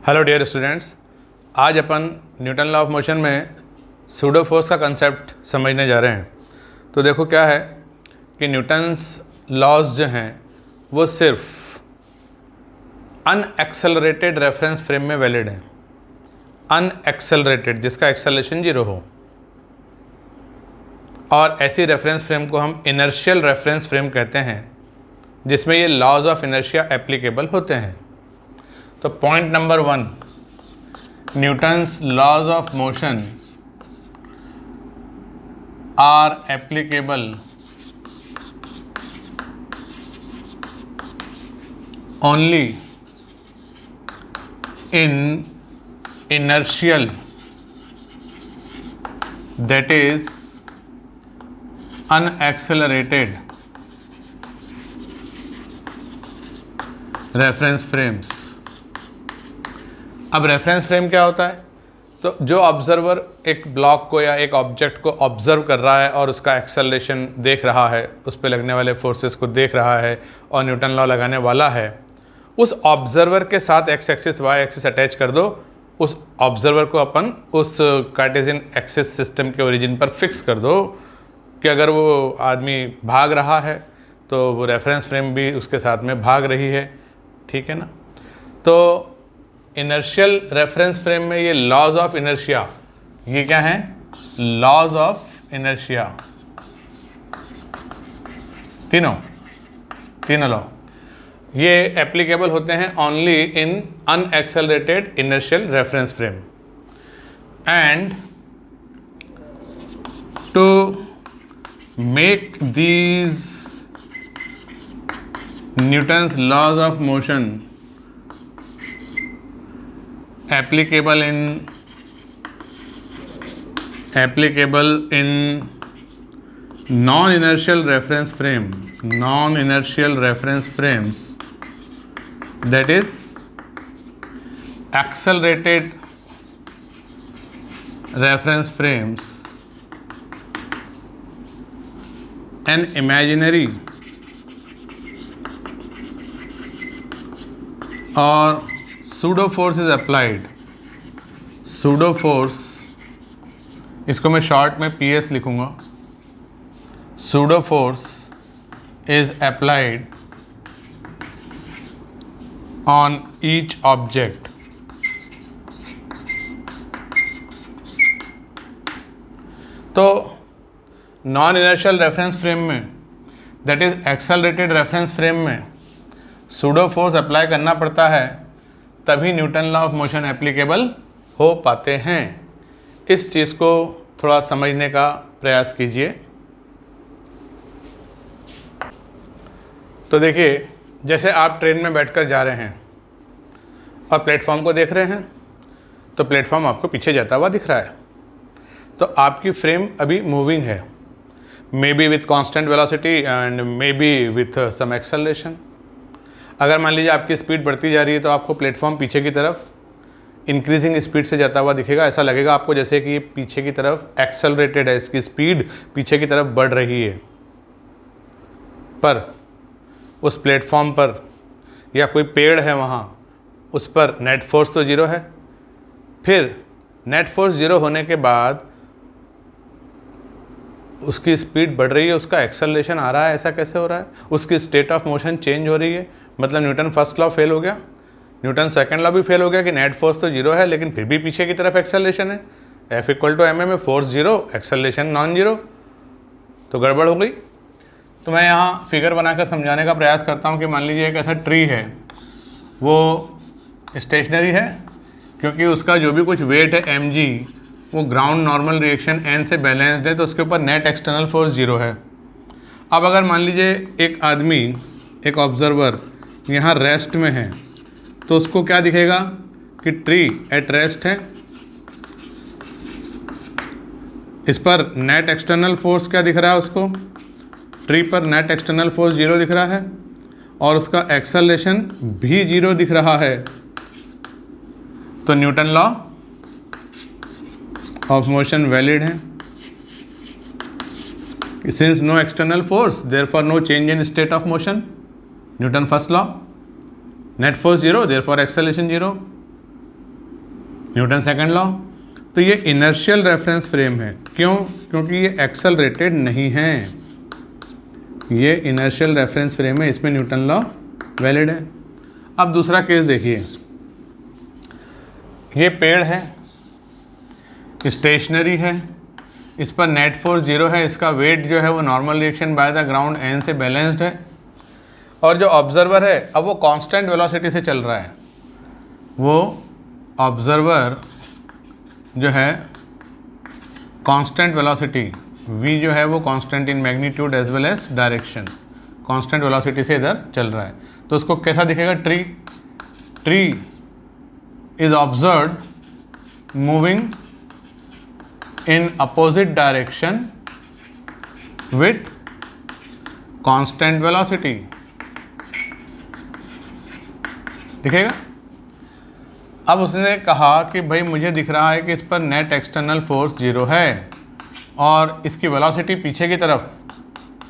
Hello dear students, आज अपन Newton law of motion में pseudo force का कंसेप्ट समझने जा रहे हैं। तो देखो क्या है कि न्यूटन्स लॉज जो हैं वो सिर्फ अनएक्सेलरेटेड रेफरेंस फ्रेम में वैलिड हैं। अनएक्सेलरेटेड जिसका एक्सेलरेशन 0 हो, और ऐसी रेफरेंस फ्रेम को हम इनर्शियल रेफरेंस फ्रेम कहते हैं जिसमें ये लॉज ऑफ इनर्शिया एप्लीकेबल होते हैं। तो point number 1, Newton's laws of motion are applicable only in inertial, that is unaccelerated reference frames. अब रेफरेंस फ्रेम क्या होता है? तो जो ऑब्जर्वर एक ब्लॉक को या एक ऑब्जेक्ट को ऑब्जर्व कर रहा है और उसका एक्सेलरेशन देख रहा है, उस पर लगने वाले फोर्सेस को देख रहा है और न्यूटन लॉ लगाने वाला है, उस ऑब्जर्वर के साथ x axis y axis attach कर दो। उस ऑब्जर्वर को अपन उस कार्टेशियन एक्सिस सिस्टम के ओरिजिन पर फिक्स कर दो कि अगर वो आदमी भाग रहा है तो वो रेफरेंस फ्रेम भी उसके साथ में भाग रही है, ठीक है ना। तो इनर्शियल रेफरेंस फ्रेम में ये लॉज ऑफ इनर्शिया, ये क्या है? लॉज ऑफ इनर्शिया, तीनों लॉ ये एप्लीकेबल होते हैं only in unaccelerated inertial reference frame. And to make these Newton's laws of motion applicable in non-inertial reference frames, that is accelerated reference frames, an imaginary or pseudo force is applied. Pseudo force, इसको मैं short में PS लिखूंगा। Pseudo force is applied on each object. तो non inertial reference frame में, that is accelerated reference frame में pseudo force apply करना पड़ता है, तभी Newton law of motion applicable हो पाते हैं। इस चीज़ को थोड़ा समझने का प्रयास कीजिए। तो देखिए, जैसे आप ट्रेन में बैठकर जा रहे हैं और प्लेटफॉर्म को देख रहे हैं, तो प्लेटफॉर्म आपको पीछे जाता हुआ दिख रहा है, तो आपकी फ्रेम अभी मूविंग है, may be with constant velocity and may be with some acceleration. अगर मान लीजिए आपकी स्पीड बढ़ती जा रही है तो आपको प्लेटफॉर्म पीछे की तरफ इंक्रीजिंग स्पीड से जाता हुआ दिखेगा। ऐसा लगेगा आपको जैसे कि ये पीछे की तरफ एक्सेलरेटेड है, इसकी स्पीड पीछे की तरफ बढ़ रही है। पर उस प्लेटफॉर्म पर या कोई पेड़ है वहाँ, उस पर नेट फोर्स तो 0 है। फिर नेट फोर्स 0 होने के बाद उसकी स्पीड बढ़ रही है, उसका एक्सेलरेशन आ रहा है। ऐसा कैसे हो रहा है? उसकी स्टेट ऑफ मोशन चेंज हो रही है। मतलब न्यूटन फर्स्ट लॉ फेल हो गया, न्यूटन सेकंड लॉ भी फेल हो गया कि नेट फोर्स तो 0 है लेकिन फिर भी पीछे की तरफ एक्सेलरेशन है। F = ma में फोर्स 0, एक्सेलरेशन नॉन 0, तो गड़बड़ हो गई। तो मैं यहाँ फिगर बनाकर समझाने का प्रयास करता हूँ कि मान लीजिए एक ऐसा ट्री है, वो स्टेशनरी है क्योंकि उसका जो भी कुछ वेट है mg, वो ग्राउंड नॉर्मल रिएक्शन n से बैलेंस्ड है, तो उसके ऊपर नेट एक्सटर्नल फोर्स 0 है। अब अगर मान लीजिए एक आदमी, एक ऑब्जर्वर यहाँ रेस्ट में है, तो उसको क्या दिखेगा कि ट्री एट रेस्ट है। इस पर नेट एक्सटर्नल फोर्स क्या दिख रहा है उसको? ट्री पर नेट एक्सटर्नल फोर्स 0 दिख रहा है और उसका एक्सेलरेशन भी 0 दिख रहा है। तो Newton law of motion valid है। Since no external force, therefore no change in state of motion. Newton first law. Net force 0, therefore acceleration 0. Newton second law. तो ये इनर्शियल रेफरेंस फ्रेम है, क्यों? क्योंकि ये एक्सेलरेटेड नहीं है, ये इनर्शियल रेफरेंस फ्रेम है, इसमें न्यूटन लॉ वैलिड है। अब दूसरा केस देखिए, ये पेड़ है, स्टेशनरी है, इस पर नेट फोर्स 0 है, इसका वेट जो है वो normal reaction by the ground n से बैलेंस्ड है, और जो ऑब्जर्वर है अब वो कांस्टेंट वेलोसिटी से चल रहा है, वो ऑब्जर्वर जो है कांस्टेंट वेलोसिटी v जो है वो constant in magnitude as well as direction, constant velocity से इधर चल रहा है। तो उसको कैसा दिखेगा? Tree is observed moving in opposite direction with constant velocity, दिखेगा। अब उसने कहा कि भाई मुझे दिख रहा है कि इस पर नेट एक्सटर्नल फोर्स 0 है और इसकी वेलोसिटी पीछे की तरफ,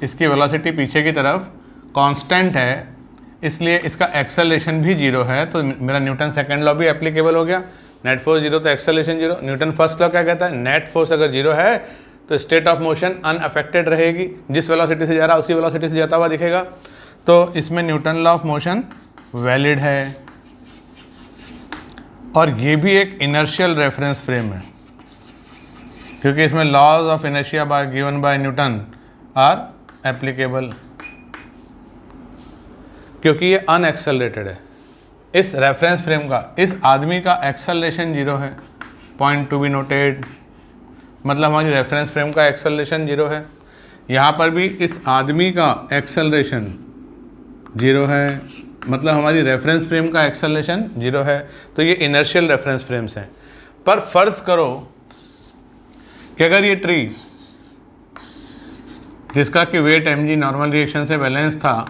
इसकी वेलोसिटी पीछे की तरफ कांस्टेंट है, इसलिए इसका एक्सेलरेशन भी 0 है। तो मेरा न्यूटन सेकंड लॉ भी एप्लीकेबल हो गया। नेट फोर्स 0 तो एक्सेलरेशन 0। न्यूटन फर्स्ट लॉ क्या कहता है? नेट फोर्स अगर 0 है तो स्टेट ऑफ मोशन अनअफेक्टेड रहेगी, जिस वेलोसिटी से जा रहा है उसी वेलोसिटी से जाता हुआ दिखेगा। तो इसमें Newton law of motion valid है, और ये भी एक इनर्शियल रेफरेंस फ्रेम है, क्योंकि इसमें laws of inertia by given by Newton are applicable, क्योंकि ये अनएक्सेलरेटेड है। इस रेफरेंस फ्रेम का, इस आदमी का एक्सेलरेशन 0 है, पॉइंट टू बी नोटेड, मतलब हमारी रेफरेंस फ्रेम का एक्सेलरेशन 0 है। यहाँ पर भी इस आदमी का एक्सेलरेशन 0 है, मतलब हमारी रेफरेंस फ्रेम का एक्सेलरेशन 0 है। तो ये इनर्शियल रेफरेंस फ्रेम्स हैं। पर फर्ज करो कि अगर ये ट्री जिसका कि वेट mg नॉर्मल रिएक्शन से बैलेंस था,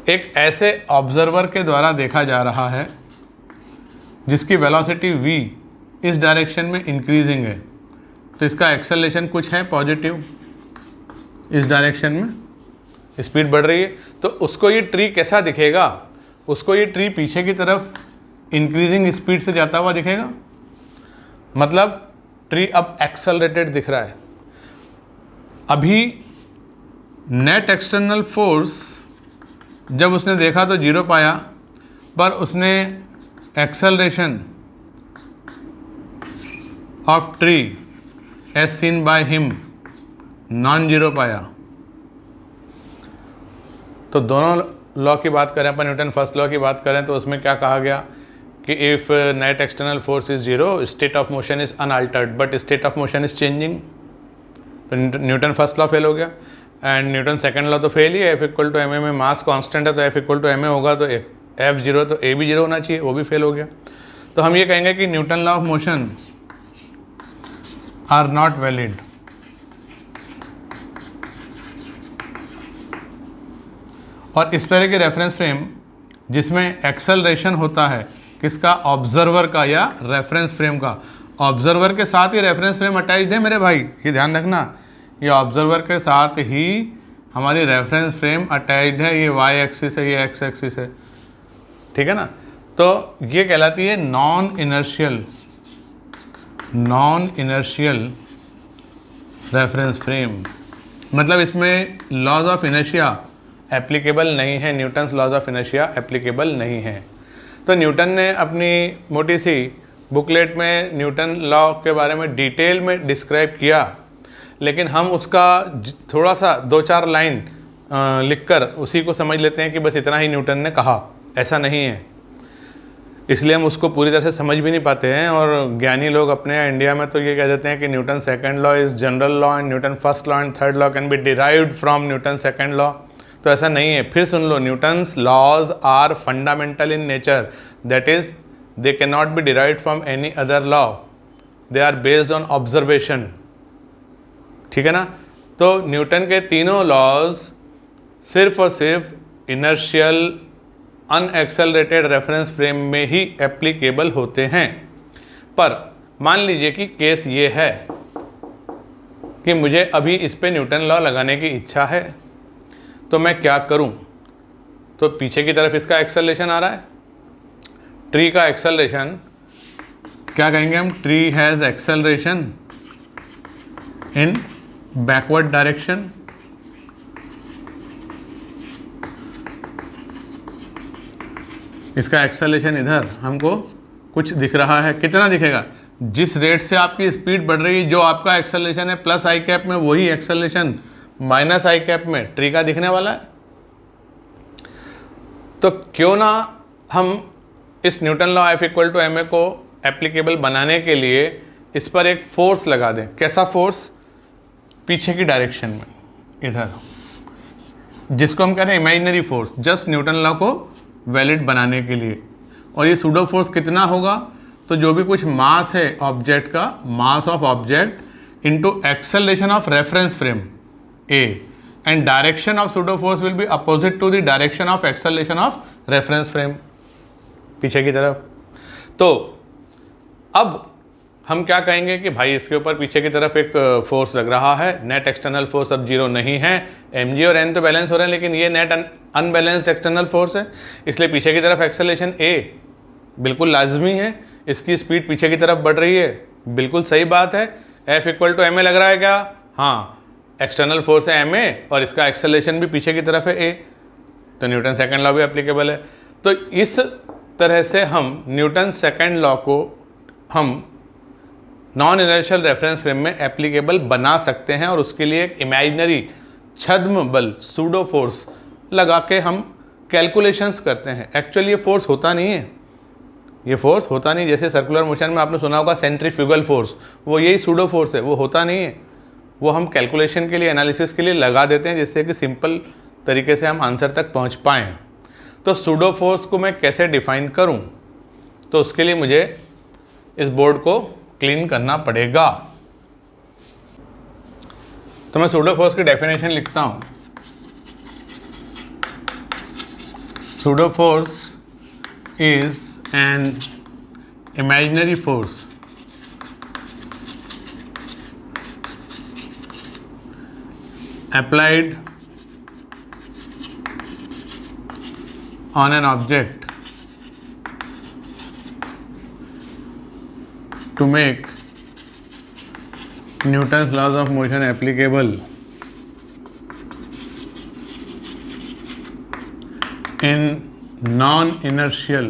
एक ऐसे ऑब्जर्वर के द्वारा देखा जा रहा है जिसकी वेलोसिटी v इस डायरेक्शन में इंक्रीजिंग है, तो इसका एक्सेलरेशन कुछ है पॉजिटिव, इस डायरेक्शन में स्पीड बढ़ रही है। तो उसको ये ट्री कैसा दिखेगा? उसको ये ट्री पीछे की तरफ इंक्रीजिंग स्पीड से जाता हुआ दिखेगा, मतलब ट्री अब एक्सेलरेटेड दिख रहा है। अभी नेट एक्सटर्नल फोर्स जब उसने देखा तो 0 पाया, पर उसने acceleration of tree as seen by him non 0 पाया। तो दोनों लॉ की बात करें, अपन न्यूटन फर्स्ट लॉ की बात करें, तो उसमें क्या कहा गया कि if net external force is 0 state of motion is unaltered but state of motion is changing. तो न्यूटन फर्स्ट लॉ फेल हो गया, एंड न्यूटन सेकंड लॉ तो फेल ही है। F equal to M a में मास कांस्टेंट है, तो F equal to M a होगा, तो F 0 तो A भी 0 होना चाहिए, वो भी फेल हो गया। तो हम ये कहेंगे कि Newton law of motion are not valid. और इस तरह के रेफरेंस फ्रेम जिसमें एक्सेलरेशन होता है, किसका? ऑब्जर्वर का या रेफरेंस फ्रेम का। ऑब्जर्वर के साथ ही रेफरेंस फ्रेम अटैच्ड है मेरे भाई, ये ध्यान रखना, ये ऑब्जर्वर के साथ ही हमारी रेफरेंस फ्रेम अटैच्ड है। ये y एक्सिस है, ये x एक्सिस है, ठीक है ना। तो ये कहलाती है नॉन इनर्शियल रेफरेंस फ्रेम, मतलब इसमें लॉज ऑफ इनर्शिया एप्लीकेबल नहीं है, Newton's laws of inertia applicable नहीं है। तो न्यूटन ने अपनी मोटी सी बुकलेट में न्यूटन लॉ के बारे में डिटेल में डिस्क्राइब किया, लेकिन हम उसका थोड़ा सा 2-4 लाइन लिखकर उसी को समझ लेते हैं कि बस इतना ही न्यूटन ने कहा। ऐसा नहीं है, इसलिए हम उसको पूरी तरह से समझ भी नहीं पाते हैं। और ज्ञानी लोग अपने इंडिया में तो ये कह देते हैं कि Newton second law is general law and Newton first law and third law can be derived from Newton second law. तो ऐसा नहीं है। फिर सुन लो, Newton's laws are fundamental in nature, that is they can not be derived from any other law, they are based on observation, ठीक है ना। तो न्यूटन के तीनों लॉज सिर्फ और सिर्फ इनर्शियल अनएक्सेलरेटेड रेफरेंस फ्रेम में ही एप्लीकेबल होते हैं। पर मान लीजिए कि केस ये है कि मुझे अभी इस पे न्यूटन लॉ लगाने की इच्छा है, तो मैं क्या करूं? तो पीछे की तरफ इसका एक्सेलरेशन आ रहा है, ट्री का एक्सेलरेशन क्या कहेंगे हम, tree has acceleration in backward direction, इसका एक्सेलरेशन इधर हमको कुछ दिख रहा है, कितना दिखेगा, जिस रेट से आपकी स्पीड बढ़ रही है, जो आपका एक्सेलरेशन है प्लस आई कैप में, वही एक्सेलरेशन माइनस आई कैप में ट्री का दिखने वाला है। तो क्यों ना हम इस Newton law F equal to ma को एप्लीकेबल बनाने के लिए इस पर एक फोर्स लगा दें। कैसा फोर्स, पीछे की डायरेक्शन में इधर, जिसको हम कह रहे हैं imaginary force, just Newton law को वैलिड बनाने के लिए। और ये सूडो फोर्स कितना होगा, तो जो भी कुछ मास है ऑब्जेक्ट का, mass of object into acceleration of reference frame A, and direction of pseudo force will be opposite to the direction of acceleration of reference frame, पीछे की तरफ। तो अब हम क्या कहेंगे कि भाई इसके ऊपर पीछे की तरफ एक फोर्स लग रहा है, नेट एक्सटर्नल फोर्स अब जीरो नहीं है, mg और n तो बैलेंस हो रहे हैं, लेकिन ये नेट अनबैलेंस्ड एक्सटर्नल फोर्स है, इसलिए पीछे की तरफ एक्सेलरेशन a बिल्कुल लाजमी है। इसकी स्पीड पीछे की तरफ बढ़ रही है, बिल्कुल सही बात है। F इक्वल टू ma लग रहा है क्या, हाँ, एक्सटर्नल फोर्स है ma और इसका एक्सेलरेशन भी पीछे की तरफ है a, तो न्यूटन सेकेंड लॉ भी एप्लीकेबल है। तो इस तरह से हम न्यूटन सेकेंड लॉ को हम नॉन इनर्शियल रेफरेंस फ्रेम में एप्लीकेबल बना सकते हैं, और उसके लिए एक इमेजिनरी छद्म बल सूडो फोर्स लगा के हम कैलकुलेशंस करते हैं। एक्चुअली ये फोर्स होता नहीं है, ये फोर्स होता नहीं, जैसे सर्कुलर मोशन में आपने सुना होगा सेंट्रीफ्यूगल फोर्स, वो यही सूडो फोर्स है, वो होता नहीं है, वो हम कैलकुलेशन के लिए, एनालिसिस के लिए लगा देते हैं, जिससे कि सिंपल तरीके से हम आंसर तक पहुंच पाएँ। तो सूडो फोर्स को मैं कैसे डिफाइन करूं, तो उसके लिए मुझे इस बोर्ड को क्लीन करना पड़ेगा। तो मैं सूडो फोर्स की डेफिनेशन लिखता हूं। Pseudo force is an imaginary force applied on an object to make Newton's laws of motion applicable in non-inertial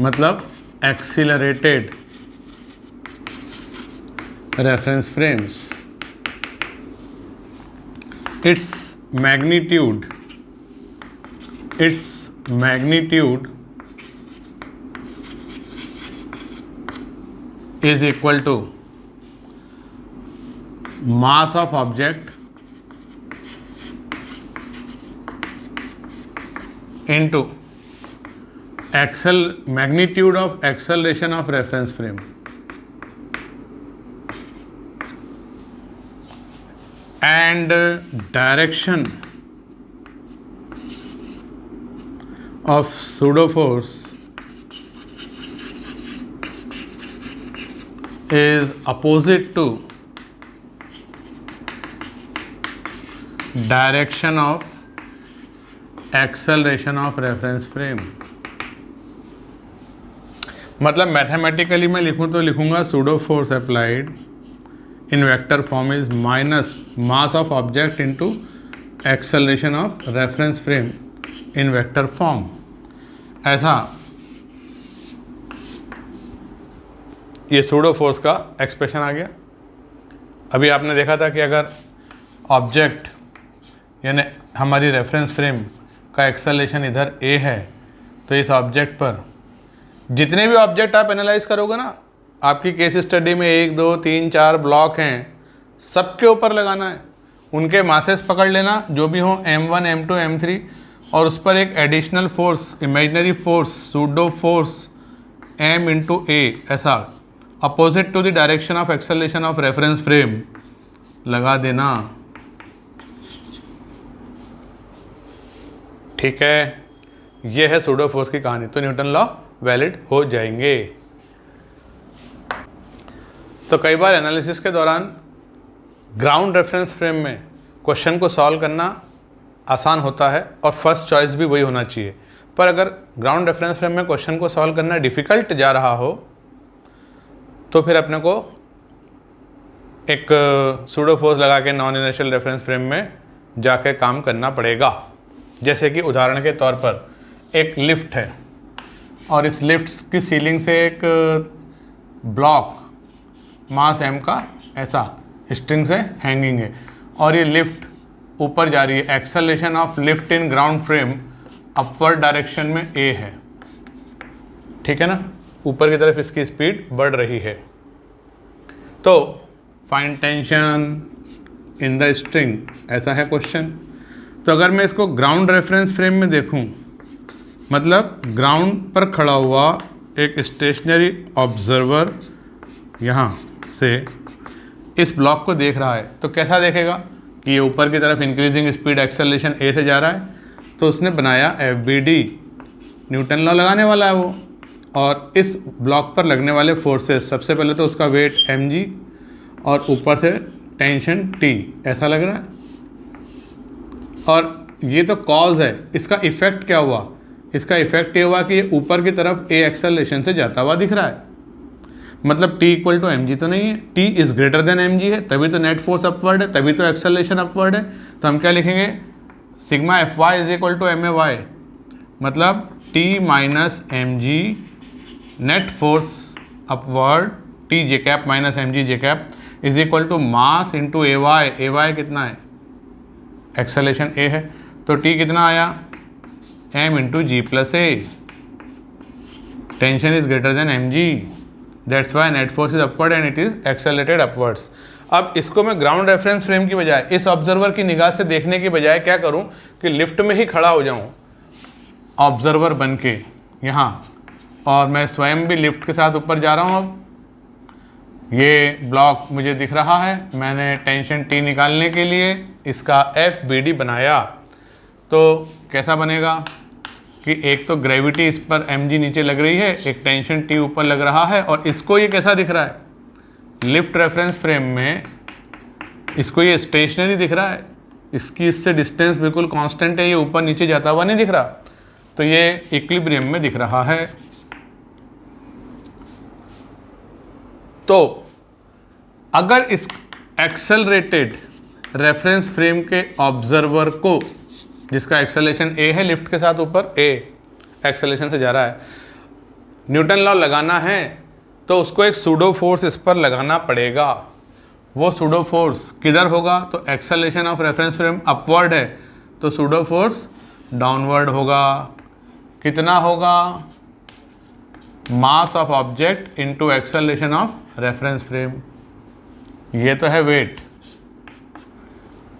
मतलब accelerated reference frames. Its magnitude is equal to mass of object into magnitude of acceleration of reference frame and direction of pseudo force is opposite to direction of acceleration of reference frame। मतलब mathematically मैं लिखूं तो लिखूंगा pseudo force applied in vector form is minus mass of object into acceleration of reference frame in vector form. ऐसा ये pseudo force का expression आ गया। अभी आपने देखा था कि अगर ऑब्जेक्ट यानी हमारी रेफरेंस फ्रेम का एक्सेलरेशन इधर a है, तो इस ऑब्जेक्ट पर जितने भी ऑब्जेक्ट आप एनालाइज करोगे ना, आपकी केस स्टडी में 1 2 3 4 ब्लॉक हैं, सबके ऊपर लगाना है, उनके मासेस पकड़ लेना जो भी हो m1 m2 m3, और उस पर एक additional force imaginary force pseudo force m into a ऐसा opposite to the direction of acceleration of reference frame लगा देना। ठीक है, ये है सूडो फोर्स की कहानी। तो न्यूटन लॉ वैलिड हो जाएंगे। तो कई बार एनालिसिस के दौरान ग्राउंड रेफरेंस फ्रेम में क्वेश्चन को सॉल्व करना आसान होता है और फर्स्ट चॉइस भी वही होना चाहिए, पर अगर ग्राउंड रेफरेंस फ्रेम में क्वेश्चन को सॉल्व करना डिफ़िकल्ट जा रहा हो तो फिर अपने को एक सूडो फोर्स लगा के नॉन इनर्शियल रेफरेंस फ्रेम में जाकर काम करना पड़ेगा। जैसे कि उदाहरण के तौर पर एक लिफ्ट है और इस लिफ्ट की सीलिंग से एक ब्लॉक मास m का ऐसा स्ट्रिंग से हैंगिंग है और ये लिफ्ट ऊपर जा रही है। Acceleration of lift in ground frame upward direction में a है, ठीक है ना, ऊपर की तरफ इसकी स्पीड बढ़ रही है। तो find tension in the string, ऐसा है क्वेश्चन। तो अगर मैं इसको ग्राउंड रेफरेंस फ्रेम में देखूं, मतलब ग्राउंड पर खड़ा हुआ एक स्टेशनरी ऑब्जर्वर यहाँ से इस ब्लॉक को देख रहा है, तो कैसा देखेगा कि ये ऊपर की तरफ इंक्रीजिंग स्पीड एक्सेलरेशन a से जा रहा है। तो उसने बनाया FBD, न्यूटन लॉ लगाने वाला है वो, और इस ब्लॉक पर लगने वाले फोर्सेस, सबसे पहले तो उसका वेट mg और ऊपर से टेंशन T, ऐसा लग रहा है। और ये तो कॉज है, इसका इफेक्ट क्या हुआ? इसका इफेक्ट ये हुआ कि ये ऊपर की तरफ a एक्सेलरेशन से जाता हुआ दिख रहा है, मतलब T इक्वल टू mg तो नहीं है, T is greater than mg है, तभी तो नेट फोर्स अपवर्ड है, तभी तो एक्सेलरेशन अपवर्ड है। तो हम क्या लिखेंगे? Sigma Fy is equal to ma, मतलब T minus mg net force upward T J cap minus mg J cap is equal to mass into ay कितना है? एक्सेलरेशन a है, तो T कितना आया? m into ji plus a. Tension is greater than mg, that's why net force is upward and it is accelerated upwards. अब इसको मैं ground reference frame की बजाय, इस ऑब्जर्वर की निगाह से देखने की बजाय क्या करूं कि लिफ्ट में ही खड़ा हो जाऊं ऑब्जर्वर बन के यहाँ, और मैं स्वयं भी लिफ्ट के साथ ऊपर जा रहा हूँ। अब ये ब्लॉक मुझे दिख रहा है, मैंने टेंशन T निकालने के लिए इसका FBD बनाया। तो कैसा बनेगा कि एक तो ग्रेविटी इस पर mg नीचे लग रही है, एक टेंशन T ऊपर लग रहा है, और इसको ये कैसा दिख रहा है? लिफ्ट रेफरेंस फ्रेम में इसको ये स्टेशनरी दिख रहा है, इसकी इससे डिस्टेंस बिल्कुल कांस्टेंट है, ये ऊपर नीचे जाता हुआ नहीं दिख रहा, तो ये इक्विलिब्रियम में दिख रहा है। तो अगर इस एक्सेलरेटेड रेफरेंस फ्रेम के ऑब्जर्वर को, जिसका एक्सेलरेशन a है, लिफ्ट के साथ ऊपर a एक्सेलरेशन से जा रहा है, न्यूटन लॉ लगाना है, तो उसको एक सूडो फोर्स इस पर लगाना पड़ेगा। वो सूडो फोर्स किधर होगा? तो acceleration of reference frame upward है, तो सूडो फोर्स डाउनवर्ड होगा। कितना होगा? मास of object into acceleration of reference frame, ये तो है वेट,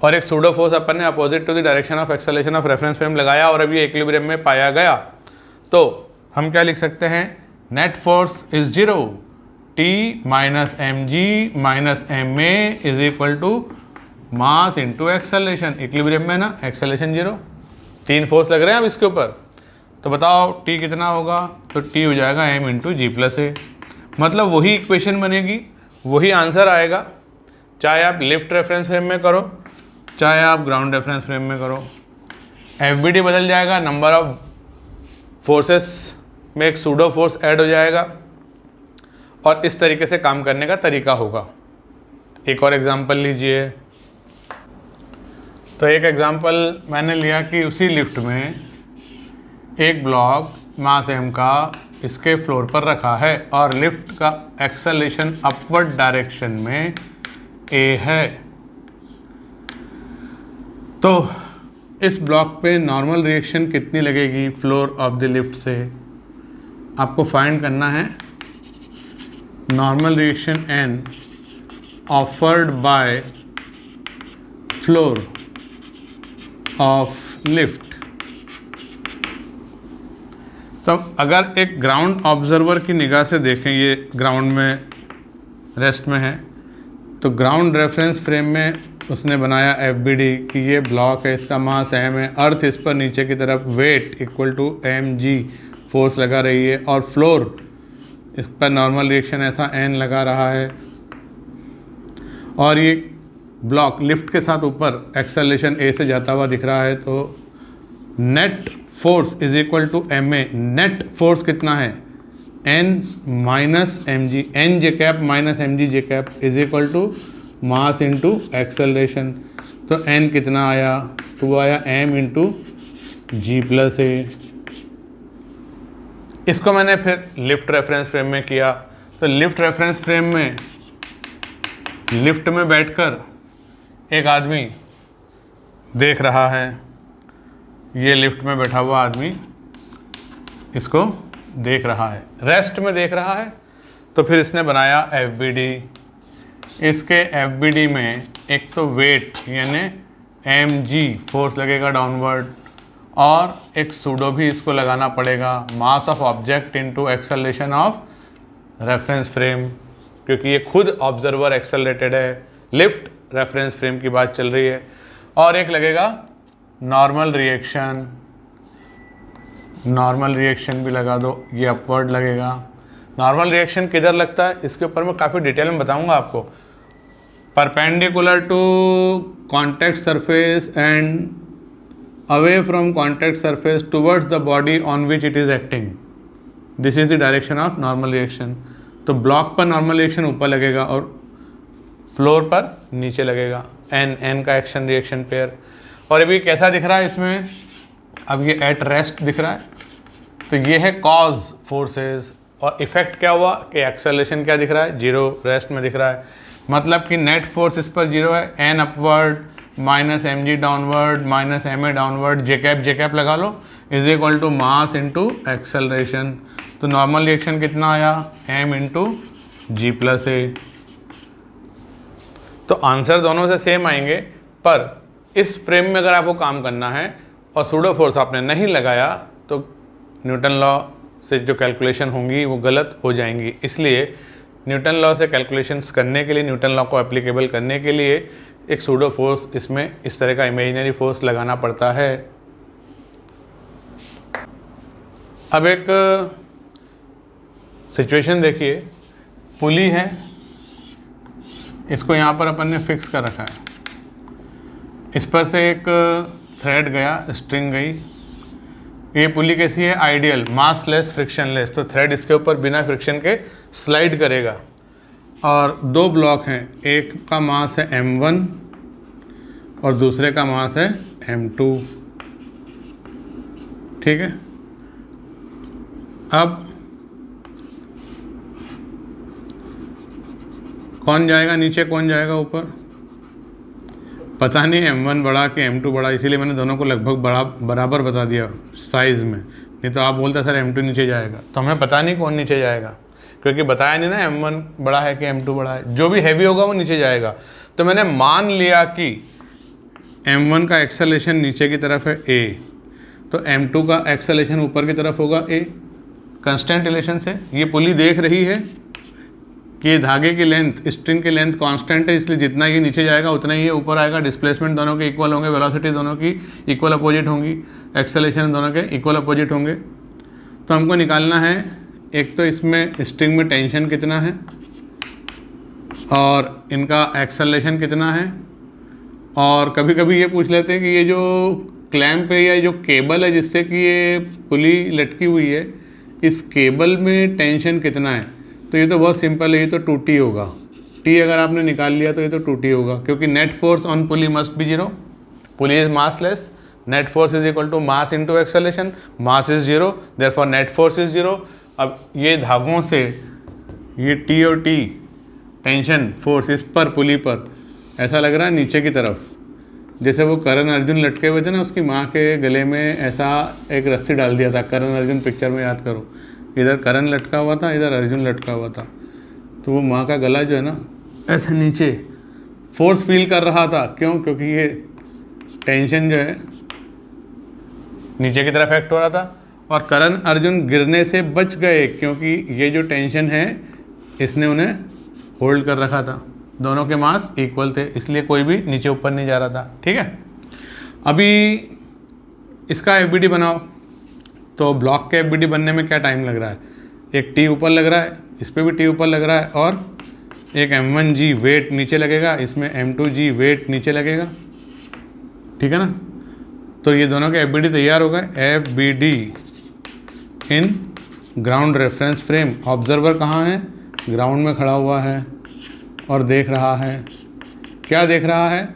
और एक सूडो फोर्स अपन ने opposite to the direction of acceleration of reference frame लगाया और अभी इक्विलिब्रियम में पाया गया। तो हम क्या लिख सकते हैं? Net force is 0, T minus mg minus ma is equal to mass into acceleration. Equilibrium में ना एक्सेलरेशन 0, 3 फोर्स लग रहे हैं अब इसके ऊपर, तो बताओ T कितना होगा? तो T हो जाएगा m into ji plus A. मतलब वही इक्वेशन बनेगी, वही आंसर आएगा, चाहे आप लिफ्ट रेफरेंस फ्रेम में करो, चाहे आप ग्राउंड रेफरेंस फ्रेम में करो। FBD बदल जाएगा, नंबर ऑफ फोर्सेस में एक सूडो फोर्स ऐड हो जाएगा, और इस तरीके से काम करने का तरीका होगा। एक और एग्जांपल लीजिए। तो एक एग्जांपल मैंने लिया कि उसी लिफ्ट में एक ब्लॉक मास m का इसके फ्लोर पर रखा है और लिफ्ट का एक्सेलरेशन अपवर्ड डायरेक्शन में a है। तो इस ब्लॉक पे नॉर्मल रिएक्शन कितनी लगेगी फ्लोर ऑफ द लिफ्ट से? आपको फाइंड करना है normal reaction n offered by floor of lift. तो अगर एक ग्राउंड ऑब्जर्वर की निगाह से देखें, ये ग्राउंड में रेस्ट में है, तो ग्राउंड रेफरेंस फ्रेम में उसने बनाया FBD कि ये ब्लॉक है, इसका मास m है, अर्थ इस पर नीचे की तरफ weight equal to mg force लगा रही है, और फ्लोर इस पर नॉर्मल रिएक्शन ऐसा n लगा रहा है, और ये ब्लॉक लिफ्ट के साथ ऊपर एक्सेलरेशन a से जाता हुआ दिख रहा है। तो net force is equal to M A. Net force कितना है, N minus M G, N J cap minus M G J cap is equal to mass into acceleration. तो एन कितना आया, तो वो आया M into ji plus A. इसको मैंने फिर लिफ्ट रेफरेंस फ्रेम में किया। तो लिफ्ट रेफरेंस फ्रेम में लिफ्ट में बैठकर एक आदमी देख रहा है, ये लिफ्ट में बैठा हुआ आदमी इसको देख रहा है, रेस्ट में देख रहा है। तो फिर इसने बनाया FBD। इसके FBD में एक तो वेट यानी mg फोर्स लगेगा डाउनवर्ड, और एक सूडो भी इसको लगाना पड़ेगा, मास of object into acceleration of reference frame, क्योंकि ये खुद ऑब्जर्वर एक्सेलरेटेड है। लिफ्ट रेफरेंस फ्रेम की बात चल रही है। और एक लगेगा नॉर्मल रिएक्शन, नॉर्मल रिएक्शन भी लगा दो, ये अपवर्ड लगेगा। नॉर्मल रिएक्शन किधर लगता है इसके ऊपर मैं काफ़ी डिटेल में बताऊंगा आपको। Perpendicular to contact surface and away from contact surface towards the body on which it is acting, this is the direction of normal reaction. तो ब्लॉक पर नॉर्मल रिएक्शन ऊपर लगेगा और फ्लोर पर नीचे लगेगा। एन का एक्शन रिएक्शन पेयर। और ये भी कैसा दिख रहा है इसमें, अब ये एट रेस्ट दिख रहा है, तो ये है कॉज फोर्सेस। और इफेक्ट क्या हुआ कि एक्सेलरेशन क्या दिख रहा है, जीरो रेस्ट में दिख रहा है। मतलब कि नेट फोर्स इस पर जीरो है, N upward minus M G downward minus M A downward, J cap लगा लो, is equal to mass into acceleration. तो नॉर्मल रिएक्शन कितना आया, M into ji plus A. तो आंसर दोनों से सेम आएंगे, पर इस फ्रेम में अगर आपको काम करना है और सूडो फोर्स आपने नहीं लगाया तो न्यूटन लॉ से जो कैलकुलेशन होंगी वो गलत हो जाएंगी। इसलिए न्यूटन लॉ से कैलकुलेशंस करने के लिए, न्यूटन लॉ को एप्लीकेबल करने के लिए एक सूडो फोर्स इसमें इस तरह का इमेजिनरी फोर्स लगाना पड़ता है। अब एक सिचुएशन देखिए, पुली है, इसको यहाँ पर अपन ने फिक्स कर रखा है, इस पर से एक थ्रेड गया, स्ट्रिंग गई। ये पुली कैसी है, आइडियल, मासलेस, फ्रिक्शनलेस। तो थ्रेड इसके ऊपर बिना फ्रिक्शन के स्लाइड करेगा। और दो ब्लॉक हैं, एक का मास है m1 और दूसरे का मास है m2, ठीक है। अब कौन जाएगा नीचे, कौन जाएगा ऊपर, पता नहीं m1 बड़ा कि m2 बड़ा, इसीलिए मैंने दोनों को लगभग बराबर बता दिया साइज़ में। नहीं तो आप बोलते सर m2 नीचे जाएगा, तो हमें पता नहीं कौन नीचे जाएगा, क्योंकि बताया नहीं ना m1 बड़ा है कि m2 बड़ा है। जो भी हैवी होगा वो नीचे जाएगा। तो मैंने मान लिया कि m1 का एक्सेलरेशन नीचे की तरफ है a, तो m2 का एक्सेलरेशन ऊपर की तरफ होगा a। कंस्टेंट रिलेशन से ये पुली देख रही है कि ये धागे की लेंथ, स्ट्रिंग की लेंथ कांस्टेंट है, इसलिए जितना ये नीचे जाएगा उतना ही ये ऊपर आएगा। डिस्प्लेसमेंट दोनों के इक्वल होंगे, वेलोसिटी दोनों की इक्वल अपोजिट होंगी, एक्सेलरेशन दोनों के इक्वल अपोजिट होंगे। तो हमको निकालना है, एक तो इसमें स्ट्रिंग में टेंशन कितना है और इनका एक्सेलरेशन कितना है। और कभी कभी ये पूछ लेते हैं कि ये जो क्लैंप है या जो केबल है जिससे कि ये पुली लटकी हुई है, इस केबल में टेंशन कितना है। तो ये तो बहुत सिंपल है, ये तो 2T होगा। T अगर आपने निकाल लिया तो ये तो 2T होगा, क्योंकि net force on pulley must be zero, pulley is massless, net force is equal to mass into acceleration, mass is zero, therefore net force is zero. अब ये धागों से ये T और T टेंशन फोर्स इस पर पुली पर ऐसा लग रहा है नीचे की तरफ, जैसे वो करण अर्जुन लटके हुए थे ना, उसकी माँ के गले में ऐसा एक रस्सी डाल दिया था। करण अर्जुन पिक्चर में याद करो, इधर करण लटका हुआ था, इधर अर्जुन लटका हुआ था। तो वो माँ का गला जो है ना ऐसे नीचे फोर्स फील कर रहा था। क्यों? क्योंकि ये टेंशन जो है नीचे की तरफ एक्ट हो रहा था। और करण अर्जुन गिरने से बच गए, क्योंकि ये जो टेंशन है इसने उन्हें होल्ड कर रखा था। दोनों के मास इक्वल थे, इसलिए कोई भी नीचे ऊपर नहीं जा रहा था। ठीक है, अभी इसका FBD बनाओ। तो ब्लॉक के FBD बनने में क्या टाइम लग रहा है, एक T ऊपर लग रहा है, इस पर भी T ऊपर लग रहा है, और एक M1G वेट नीचे लगेगा, इसमें M2G वेट नीचे लगेगा। ठीक है ना। तो ये दोनों के FBD तैयार हो गए। FBD in ground reference frame. Observer कहाँ है? ग्राउंड में खड़ा हुआ है और देख रहा है। क्या देख रहा है?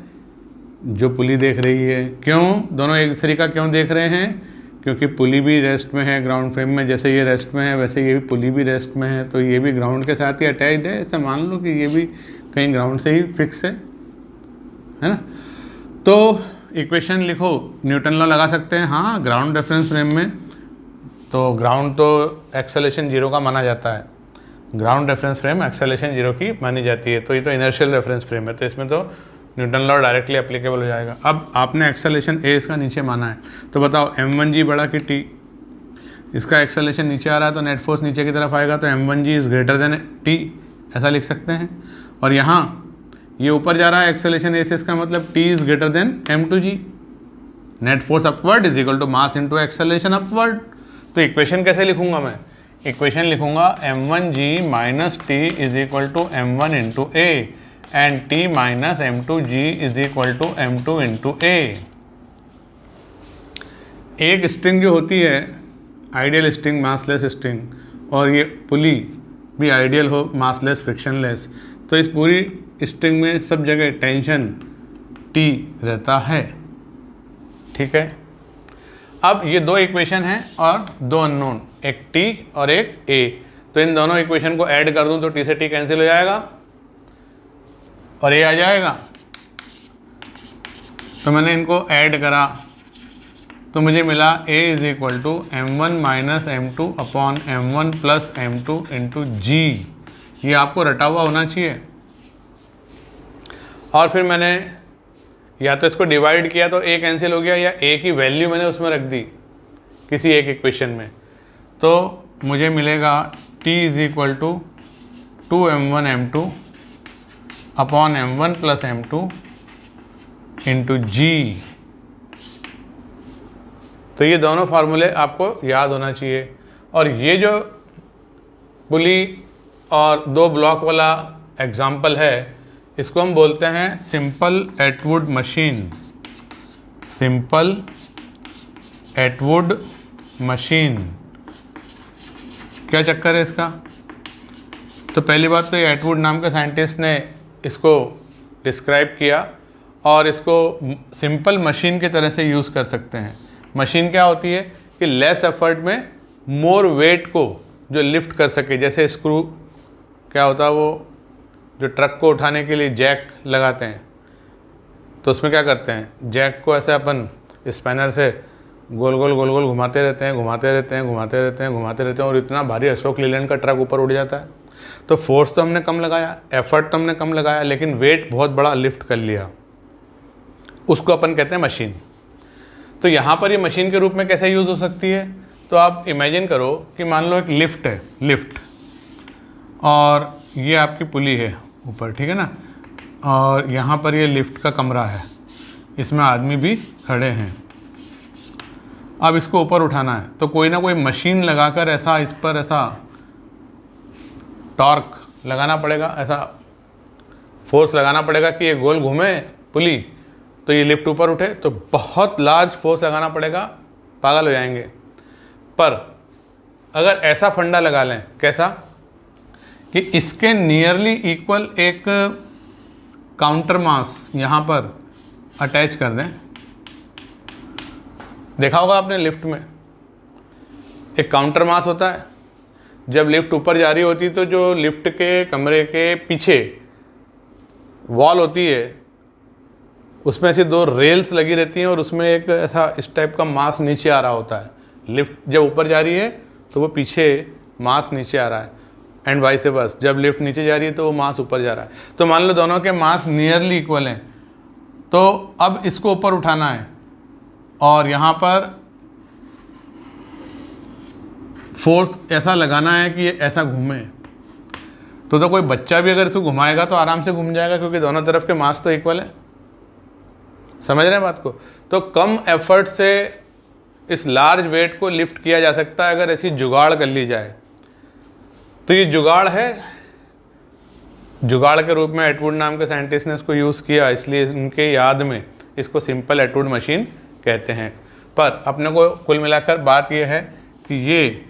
जो पुली देख रही है। क्यों दोनों एक दूसरे का क्यों देख रहे हैं? क्योंकि पुली भी रेस्ट में है ग्राउंड फ्रेम में, जैसे ये रेस्ट में है वैसे ये भी पुली भी रेस्ट में है, तो ये भी ग्राउंड के साथ ही अटैच्ड है। ऐसा मान लो कि ये भी कहीं ग्राउंड से ही फिक्स है ना। तो इक्वेशन लिखो, न्यूटन लॉ लगा सकते हैं। हाँ, ग्राउंड रेफरेंस फ्रेम में तो ग्राउंड तो एक्सेलेरेशन 0 का माना जाता है। ग्राउंड रेफरेंस फ्रेम एक्सेलेरेशन 0 की मानी जाती है। तो ये तो इनर्शियल रेफरेंस फ्रेम है, तो इसमें तो न्यूटन लॉ डायरेक्टली एप्लीकेबल हो जाएगा। अब आपने एक्सेलेरेशन ए इसका नीचे माना है, तो बताओ m1g बड़ा कि t। इसका एक्सेलेरेशन नीचे आ रहा है तो नेट फोर्स नीचे की तरफ आएगा, तो m1g is greater then t, ऐसा लिख सकते हैं। और यहाँ ये ऊपर जा रहा है एक्सेलेरेशन ए से, इसका मतलब t is greater than m2g। Net force upward is equal to mass into acceleration upward. तो इक्वेशन कैसे लिखूंगा मैं? इक्वेशन लिखूंगा m1g minus T is equal to m1 into A and t minus m2g is equal to m2 into A. एक string जो होती है ideal string, massless string, और ये पुली भी आइडियल हो, मासलेस फ्रिक्शनलेस, तो इस पूरी स्ट्रिंग में सब जगह टेंशन T रहता है। ठीक है, अब ये दो इक्वेशन हैं और दो अननोन, एक T और एक A। तो इन दोनों इक्वेशन को ऐड कर दूं तो T से T कैंसिल हो जाएगा और A आ जाएगा। तो मैंने इनको ऐड करा तो मुझे मिला A is equal to m1 minus m2 upon m1 plus m2 into G. ये आपको रटा हुआ होना चाहिए। और फिर मैंने या तो इसको डिवाइड किया तो A कैंसिल हो गया, या A की वैल्यू मैंने उसमें रख दी किसी एक इक्वेशन में, तो मुझे मिलेगा T is equal to 2m1 m2 upon m1 plus m2 into G. तो ये दोनों फार्मूले आपको याद होना चाहिए। और ये जो पुली और दो ब्लॉक वाला एग्जाम्पल है, इसको हम बोलते हैं simple Atwood machine. Simple Atwood machine. क्या चक्कर है इसका? तो पहली बात तो ये एटवुड नाम के साइंटिस्ट ने इसको डिस्क्राइब किया और इसको सिंपल मशीन की तरह से यूज़ कर सकते हैं। मशीन क्या होती है कि लेस एफर्ट में मोर वेट को जो लिफ्ट कर सके। जैसे स्क्रू क्या होता है, वो जो ट्रक को उठाने के लिए जैक लगाते हैं, तो उसमें क्या करते हैं, जैक को ऐसे अपन स्पैनर से गोल गोल गोल गोल घुमाते रहते हैं, घुमाते रहते हैं, घुमाते रहते हैं, घुमाते रहते हैं, और इतना भारी अशोक लीलैंड का ट्रक ऊपर उड़ जाता है। तो फोर्स तो हमने कम लगाया, एफर्ट तो हमने कम लगाया, लेकिन वेट बहुत बड़ा लिफ्ट कर लिया। उसको अपन कहते हैं मशीन। तो यहाँ पर ये मशीन के रूप में कैसे यूज़ हो सकती है? तो आप इमेजिन करो कि मान लो एक लिफ्ट है, लिफ्ट, और ये आपकी पुली है ऊपर, ठीक है ना, और यहाँ पर ये लिफ्ट का कमरा है, इसमें आदमी भी खड़े हैं। अब इसको ऊपर उठाना है तो कोई ना कोई मशीन लगाकर ऐसा इस पर ऐसा टॉर्क लगाना पड़ेगा, ऐसा फोर्स लगाना पड़ेगा कि ये गोल घूमे पुली तो ये लिफ्ट ऊपर उठे। तो बहुत लार्ज फोर्स लगाना पड़ेगा, पागल हो जाएंगे। पर अगर ऐसा फंडा लगा लें, कैसा कि इसके नियरली इक्वल एक काउंटर मास यहाँ पर अटैच कर दें। देखा होगा आपने लिफ्ट में एक काउंटर मास होता है। जब लिफ्ट ऊपर जा रही होती तो जो लिफ्ट के कमरे के पीछे वॉल होती है उसमें ऐसी दो रेल्स लगी रहती हैं और उसमें एक ऐसा इस टाइप का मास नीचे आ रहा होता है। लिफ्ट जब ऊपर जा रही है तो वो पीछे मास नीचे आ रहा है, एंड वाइस वर्सा, जब लिफ्ट नीचे जा रही है तो वो मास ऊपर जा रहा है। तो मान लो दोनों के मास नियरली इक्वल हैं, तो अब इसको ऊपर उठाना है और यहाँ पर फोर्स ऐसा लगाना है कि ये ऐसा घूमे। तो कोई बच्चा भी अगर इसको घुमाएगा तो आराम से घूम जाएगा, क्योंकि दोनों तरफ के मास तो इक्वल है। समझ रहे हैं बात को? तो कम एफर्ट से इस लार्ज वेट को लिफ्ट किया जा सकता है अगर ऐसी जुगाड़ कर ली जाए। तो ये जुगाड़ है, जुगाड़ के रूप में एटवुड नाम के साइंटिस्ट ने इसको यूज़ किया, इसलिए उनके याद में इसको सिंपल एटवुड मशीन कहते हैं। पर अपने को कुल मिलाकर बात यह है कि ये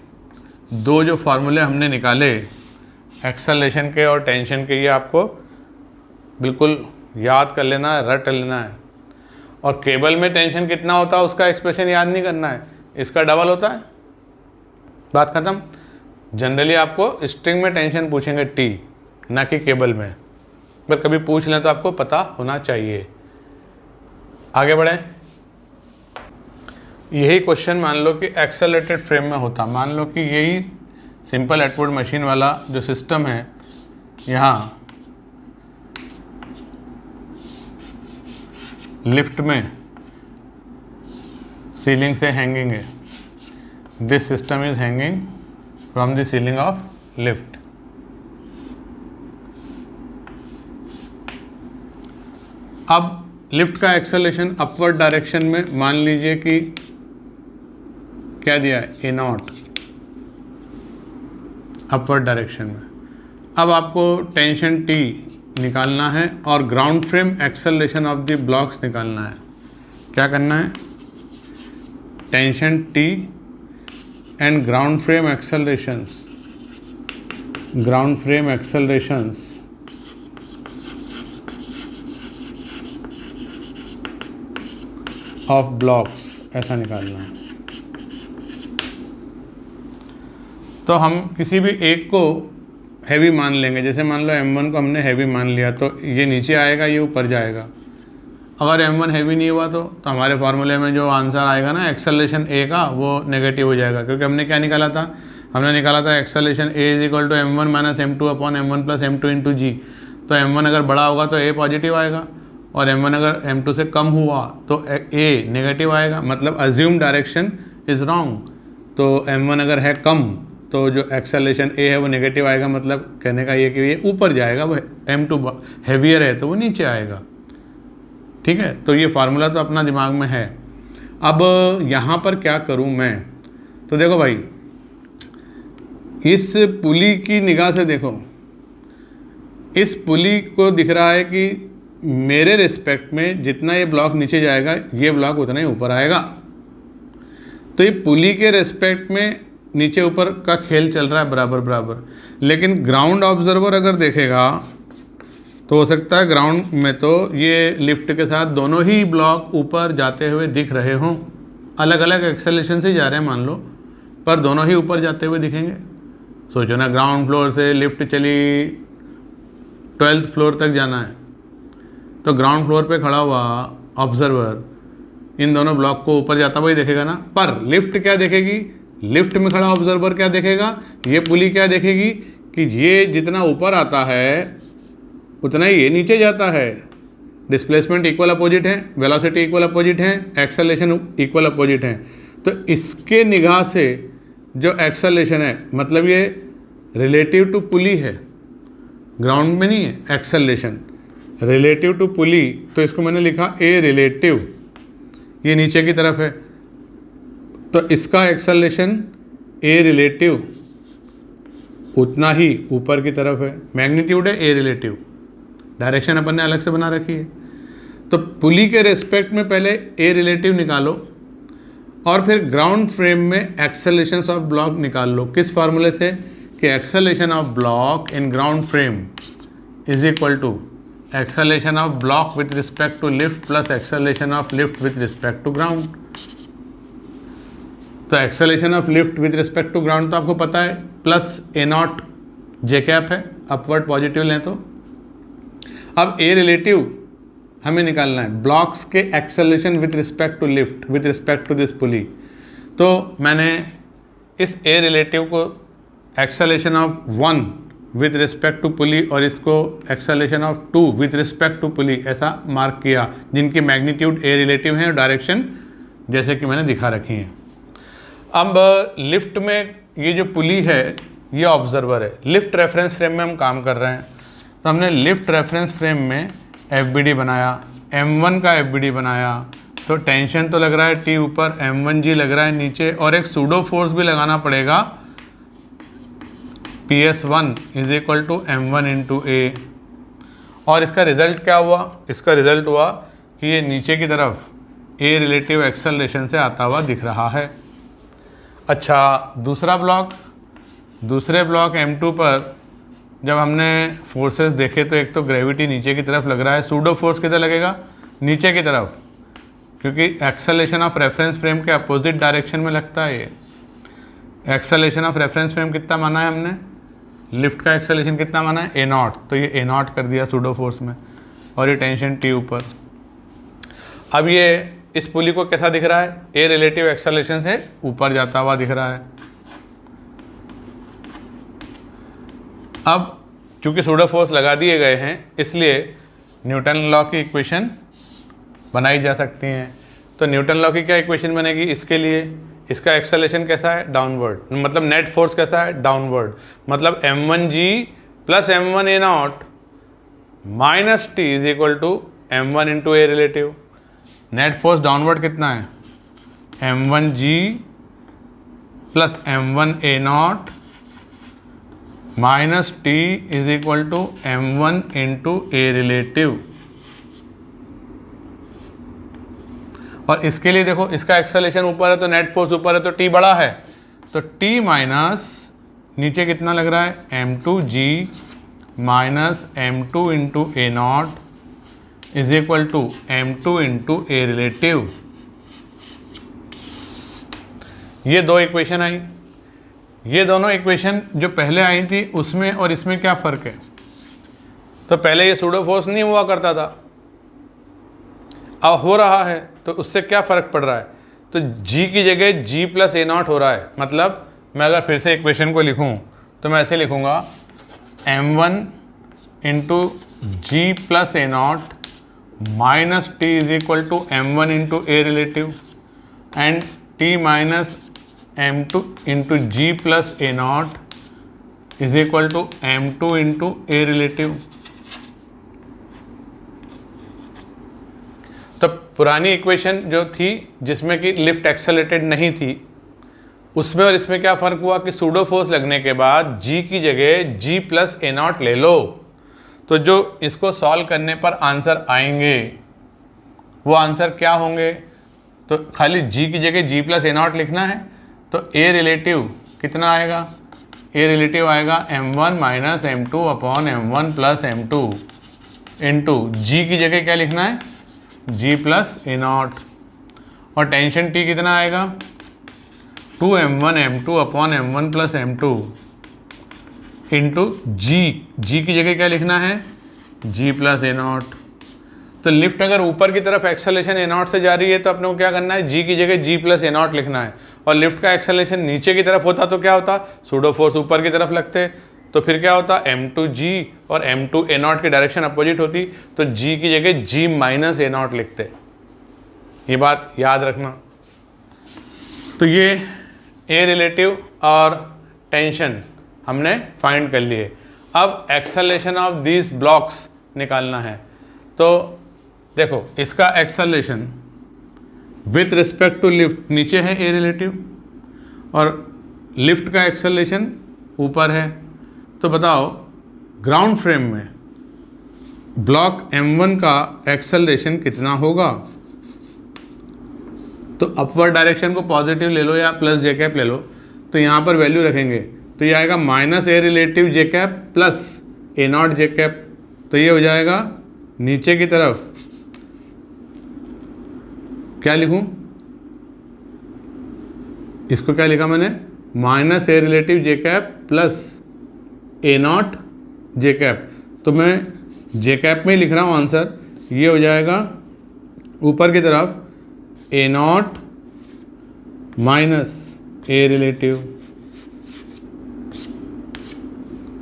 दो जो फार्मूले हमने निकाले एक्सेलरेशन के और टेंशन के, ये आपको बिल्कुल याद कर लेना है, रट लेना है। और केबल में टेंशन कितना होता है उसका एक्सप्रेशन याद नहीं करना है, इसका डबल होता है, बात खत्म। जनरली आपको स्ट्रिंग में टेंशन पूछेंगे टी, ना कि केबल में, पर कभी पूछ लें तो आपको पता होना चाहिए। आगे बढ़ें। यही क्वेश्चन मान लो कि एक्सेलरेटेड फ्रेम में होता, मान लो कि यही सिंपल एटवुड मशीन वाला जो सिस्टम है, यहाँ लिफ्ट में सीलिंग से हैंगिंग है, this system is hanging from the ceiling of lift. अब लिफ्ट का एक्सेलरेशन अपवर्ड डायरेक्शन में मान लीजिए कि क्या दिया है, ए नॉट अपवर्ड डायरेक्शन में। अब आपको टेंशन टी निकालना है और ground frame acceleration of the blocks निकालना है। क्या करना है, tension T and ground frame accelerations of blocks, ऐसा निकालना है। तो हम किसी भी एक को हैवी मान लेंगे, जैसे मान लो m1 को हमने हैवी मान लिया, तो ये नीचे आएगा, ये ऊपर जाएगा। अगर m1 हैवी नहीं हुआ तो हमारे फार्मूले में जो आंसर आएगा ना एक्सेलरेशन a का, वो नेगेटिव हो जाएगा, क्योंकि हमने क्या निकाला था, हमने निकाला था acceleration a is equal to m1 minus m2 upon m1 plus m2 into G. तो m1 अगर बड़ा होगा तो a पॉजिटिव आएगा, और m1 अगर m2 से कम हुआ तो a नेगेटिव आएगा, मतलब अज्यूम डायरेक्शन इज़ रॉन्ग। तो m1 अगर है कम तो जो एक्सेलरेशन a है वो नेगेटिव आएगा, मतलब कहने का ये कि ये ऊपर जाएगा, वो m2 हैवियर है तो वो नीचे आएगा। ठीक है, तो ये फार्मूला तो अपना दिमाग में है। अब यहाँ पर क्या करूँ मैं, तो देखो भाई, इस पुली की निगाह से देखो, इस पुली को दिख रहा है कि मेरे रिस्पेक्ट में जितना ये ब्लॉक नीचे जाएगा ये ब्लॉक उतना ही ऊपर आएगा। तो ये पुली के रिस्पेक्ट में नीचे ऊपर का खेल चल रहा है बराबर बराबर। लेकिन ग्राउंड ऑब्जर्वर अगर देखेगा तो हो सकता है ग्राउंड में तो ये लिफ्ट के साथ दोनों ही ब्लॉक ऊपर जाते हुए दिख रहे हों, अलग अलग एक्सेलरेशन से जा रहे हैं मान लो, पर दोनों ही ऊपर जाते हुए दिखेंगे। सोचो ना, ग्राउंड फ्लोर से लिफ्ट चली 12th फ्लोर तक जाना है, तो ग्राउंड फ्लोर पे खड़ा हुआ ऑब्जर्वर इन दोनों ब्लॉक को ऊपर जाता हुआ ही देखेगा ना। पर लिफ्ट क्या देखेगी, लिफ्ट में खड़ा ऑब्जर्वर क्या देखेगा, ये पुली क्या देखेगी कि ये जितना ऊपर आता है उतना ही ये नीचे जाता है। डिस्प्लेसमेंट इक्वल अपोजिट है, वेलोसिटी इक्वल अपोजिट है, एक्सेलरेशन इक्वल अपोजिट है। तो इसके निगाह से जो एक्सेलरेशन है, मतलब ये रिलेटिव टू पुली है, ग्राउंड में नहीं है एक्सेलरेशन, रिलेटिव टू पुली। तो इसको मैंने लिखा ए रिलेटिव, ये नीचे की तरफ है, तो इसका एक्सेलरेशन ए रिलेटिव उतना ही ऊपर की तरफ है। मैग्नीट्यूड है ए रिलेटिव, डायरेक्शन अपन ने अलग से बना रखी है। तो पुली के रेस्पेक्ट में पहले ए रिलेटिव निकालो और फिर ग्राउंड फ्रेम में एक्सेलरेशन ऑफ ब्लॉक निकाल लो। किस फार्मूले से, कि acceleration of block in ground frame is equal to acceleration of block with respect to lift plus acceleration of lift with respect to ground. तो acceleration of lift with respect to ground तो आपको पता है, plus A naught J cap है, upward positive लें तो। अब a relative हमें निकालना है ब्लॉक्स के acceleration with respect to lift with respect to this pulley. तो मैंने इस ए रिलेटिव को acceleration of 1 with respect to pulley और इसको acceleration of 2 with respect to pulley ऐसा मार्क किया, जिनकी मैग्नीट्यूड ए रिलेटिव हैं और डायरेक्शन जैसे कि मैंने दिखा रखी हैं। अब लिफ्ट में ये जो पुली है ये ऑब्जर्वर है, लिफ्ट रेफरेंस फ्रेम में हम काम कर रहे हैं। तो हमने लिफ्ट रेफरेंस फ्रेम में FBD बनाया, M1 का FBD बनाया, तो टेंशन तो लग रहा है T ऊपर, M1G लग रहा है नीचे, और एक सूडो फोर्स भी लगाना पड़ेगा PS1 is equal to M1 into A। और इसका रिज़ल्ट क्या हुआ, इसका रिज़ल्ट हुआ कि ये नीचे की तरफ ए रिलेटिव एक्सेलरेशन से आता हुआ दिख रहा है। अच्छा, दूसरा ब्लॉक, दूसरे ब्लॉक M2 पर जब हमने फोर्सेस देखे तो एक तो ग्रेविटी नीचे की तरफ लग रहा है, सूडो फोर्स किधर लगेगा, नीचे की तरफ, क्योंकि एक्सेलरेशन ऑफ रेफरेंस फ्रेम के अपोजिट डायरेक्शन में लगता है। ये एक्सेलरेशन ऑफ रेफरेंस फ्रेम कितना माना है हमने, लिफ्ट का एक्सेलरेशन कितना माना है, A0, तो ये A0 कर दिया सूडो फोर्स में, और ये टेंशन T ऊपर। अब ये इस पुली को कैसा दिख रहा है, ए रिलेटिव एक्सेलरेशन से ऊपर जाता हुआ दिख रहा है। अब चूंकि सूडो फोर्स लगा दिए गए हैं इसलिए न्यूटन लॉ की इक्वेशन बनाई जा सकती हैं। तो न्यूटन लॉ की क्या इक्वेशन बनेगी इसके लिए, इसका एक्सेलरेशन कैसा है, डाउनवर्ड, मतलब नेट फोर्स कैसा है, डाउनवर्ड, मतलब m1g plus m1a0 minus T is equal to m1 into A relative. Net force downward कितना है, m1g plus m1a0 minus T is equal to m1 into A relative. और इसके लिए देखो, इसका एक्सेलरेशन ऊपर है तो नेट फोर्स ऊपर है तो टी बड़ा है, तो टी माइनस नीचे कितना लग रहा है, m2g minus m2 into a0 is equal to m2 into A relative. ये दो इक्वेशन आई। ये दोनों इक्वेशन जो पहले आई थी उसमें और इसमें क्या फ़र्क है, तो पहले ये सूडो फोर्स नहीं हुआ करता था, अब हो रहा है, तो उससे क्या फ़र्क पड़ रहा है, तो g की जगह g प्लस a0 हो रहा है। मतलब मैं अगर फिर से इक्वेशन को लिखूं तो मैं ऐसे लिखूंगा m1 into ji plus a0 minus T is equal to m1 into A relative and t minus m2 into ji plus a0 is equal to m2 into A relative. तो पुरानी इक्वेशन जो थी जिसमें कि लिफ्ट एक्सेलरेटेड नहीं थी, उसमें और इसमें क्या फ़र्क हुआ कि सूडो फोर्स लगने के बाद g की जगह g प्लस a0 ले लो, तो जो इसको सॉल्व करने पर आंसर आएंगे वो आंसर क्या होंगे, तो खाली g की जगह g प्लस a0 लिखना है, तो a रिलेटिव कितना आएगा, a रिलेटिव आएगा m1 minus m2 upon m1 plus m2 into g की जगह क्या लिखना है, g प्लस a0, और टेंशन T कितना आएगा, 2m1 m2 upon m1 plus m2 into g की जगह क्या लिखना है, g प्लस a0। तो लिफ्ट अगर ऊपर की तरफ एक्सेलरेशन a0 से जा रही है तो अपने को क्या करना है, g की जगह g प्लस a0 लिखना है, और लिफ्ट का एक्सेलरेशन नीचे की तरफ होता तो क्या होता, सूडो फोर्स ऊपर की तरफ लगते, तो फिर क्या होता, m2g और m2 a0 की डायरेक्शन अपोजिट होती, तो g की जगह g माइनस a0 लिखते। ये बात याद रखना। तो ये ए रिलेटिव और टेंशन हमने फाइंड कर लिए। अब एक्सेलरेशन ऑफ दीज ब्लॉक्स निकालना है। तो देखो, इसका acceleration with respect to lift नीचे है ए रिलेटिव, और लिफ्ट का एक्सेलरेशन ऊपर है। तो बताओ ग्राउंड फ्रेम में ब्लॉक m1 का एक्सेलरेशन कितना होगा, तो अपवर्ड डायरेक्शन को पॉजिटिव ले लो या प्लस जे कैप ले लो, तो यहाँ पर वैल्यू रखेंगे तो ये आएगा minus a relative J cap plus a0 J cap, तो ये हो जाएगा नीचे की तरफ क्या लिखूं, इसको क्या लिखा मैंने, minus a relative J cap plus a0 J cap, तो मैं जे कैप में ही लिख रहा हूँ आंसर। ये हो जाएगा ऊपर की तरफ a0 minus a relative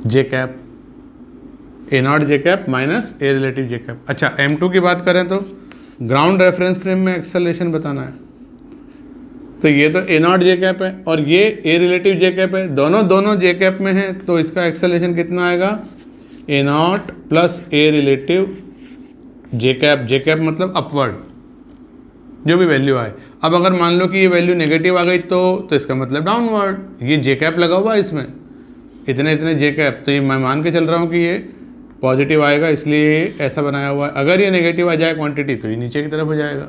J cap, a0 J cap minus a relative J cap. अच्छा, m2 की बात करें तो ग्राउंड रेफरेंस फ्रेम में एक्सेलरेशन बताना है, तो ये तो a0 जे कैप है और ये ए रिलेटिव जे कैप है, दोनों जे कैप में है, तो इसका एक्सेलरेशन कितना आएगा, a0 plus a relative J cap मतलब अपवर्ड, जो भी वैल्यू आए। अब अगर मान लो कि ये वैल्यू नेगेटिव आ गई तो इसका मतलब डाउनवर्ड, ये जे कैप लगा हुआ है इसमें, इतने जे कैप, तो ये मैं मान के चल रहा हूँ कि ये पॉजिटिव आएगा, इसलिए ऐसा बनाया हुआ है। अगर ये नेगेटिव आ जाए क्वांटिटी तो ये नीचे की तरफ हो जाएगा।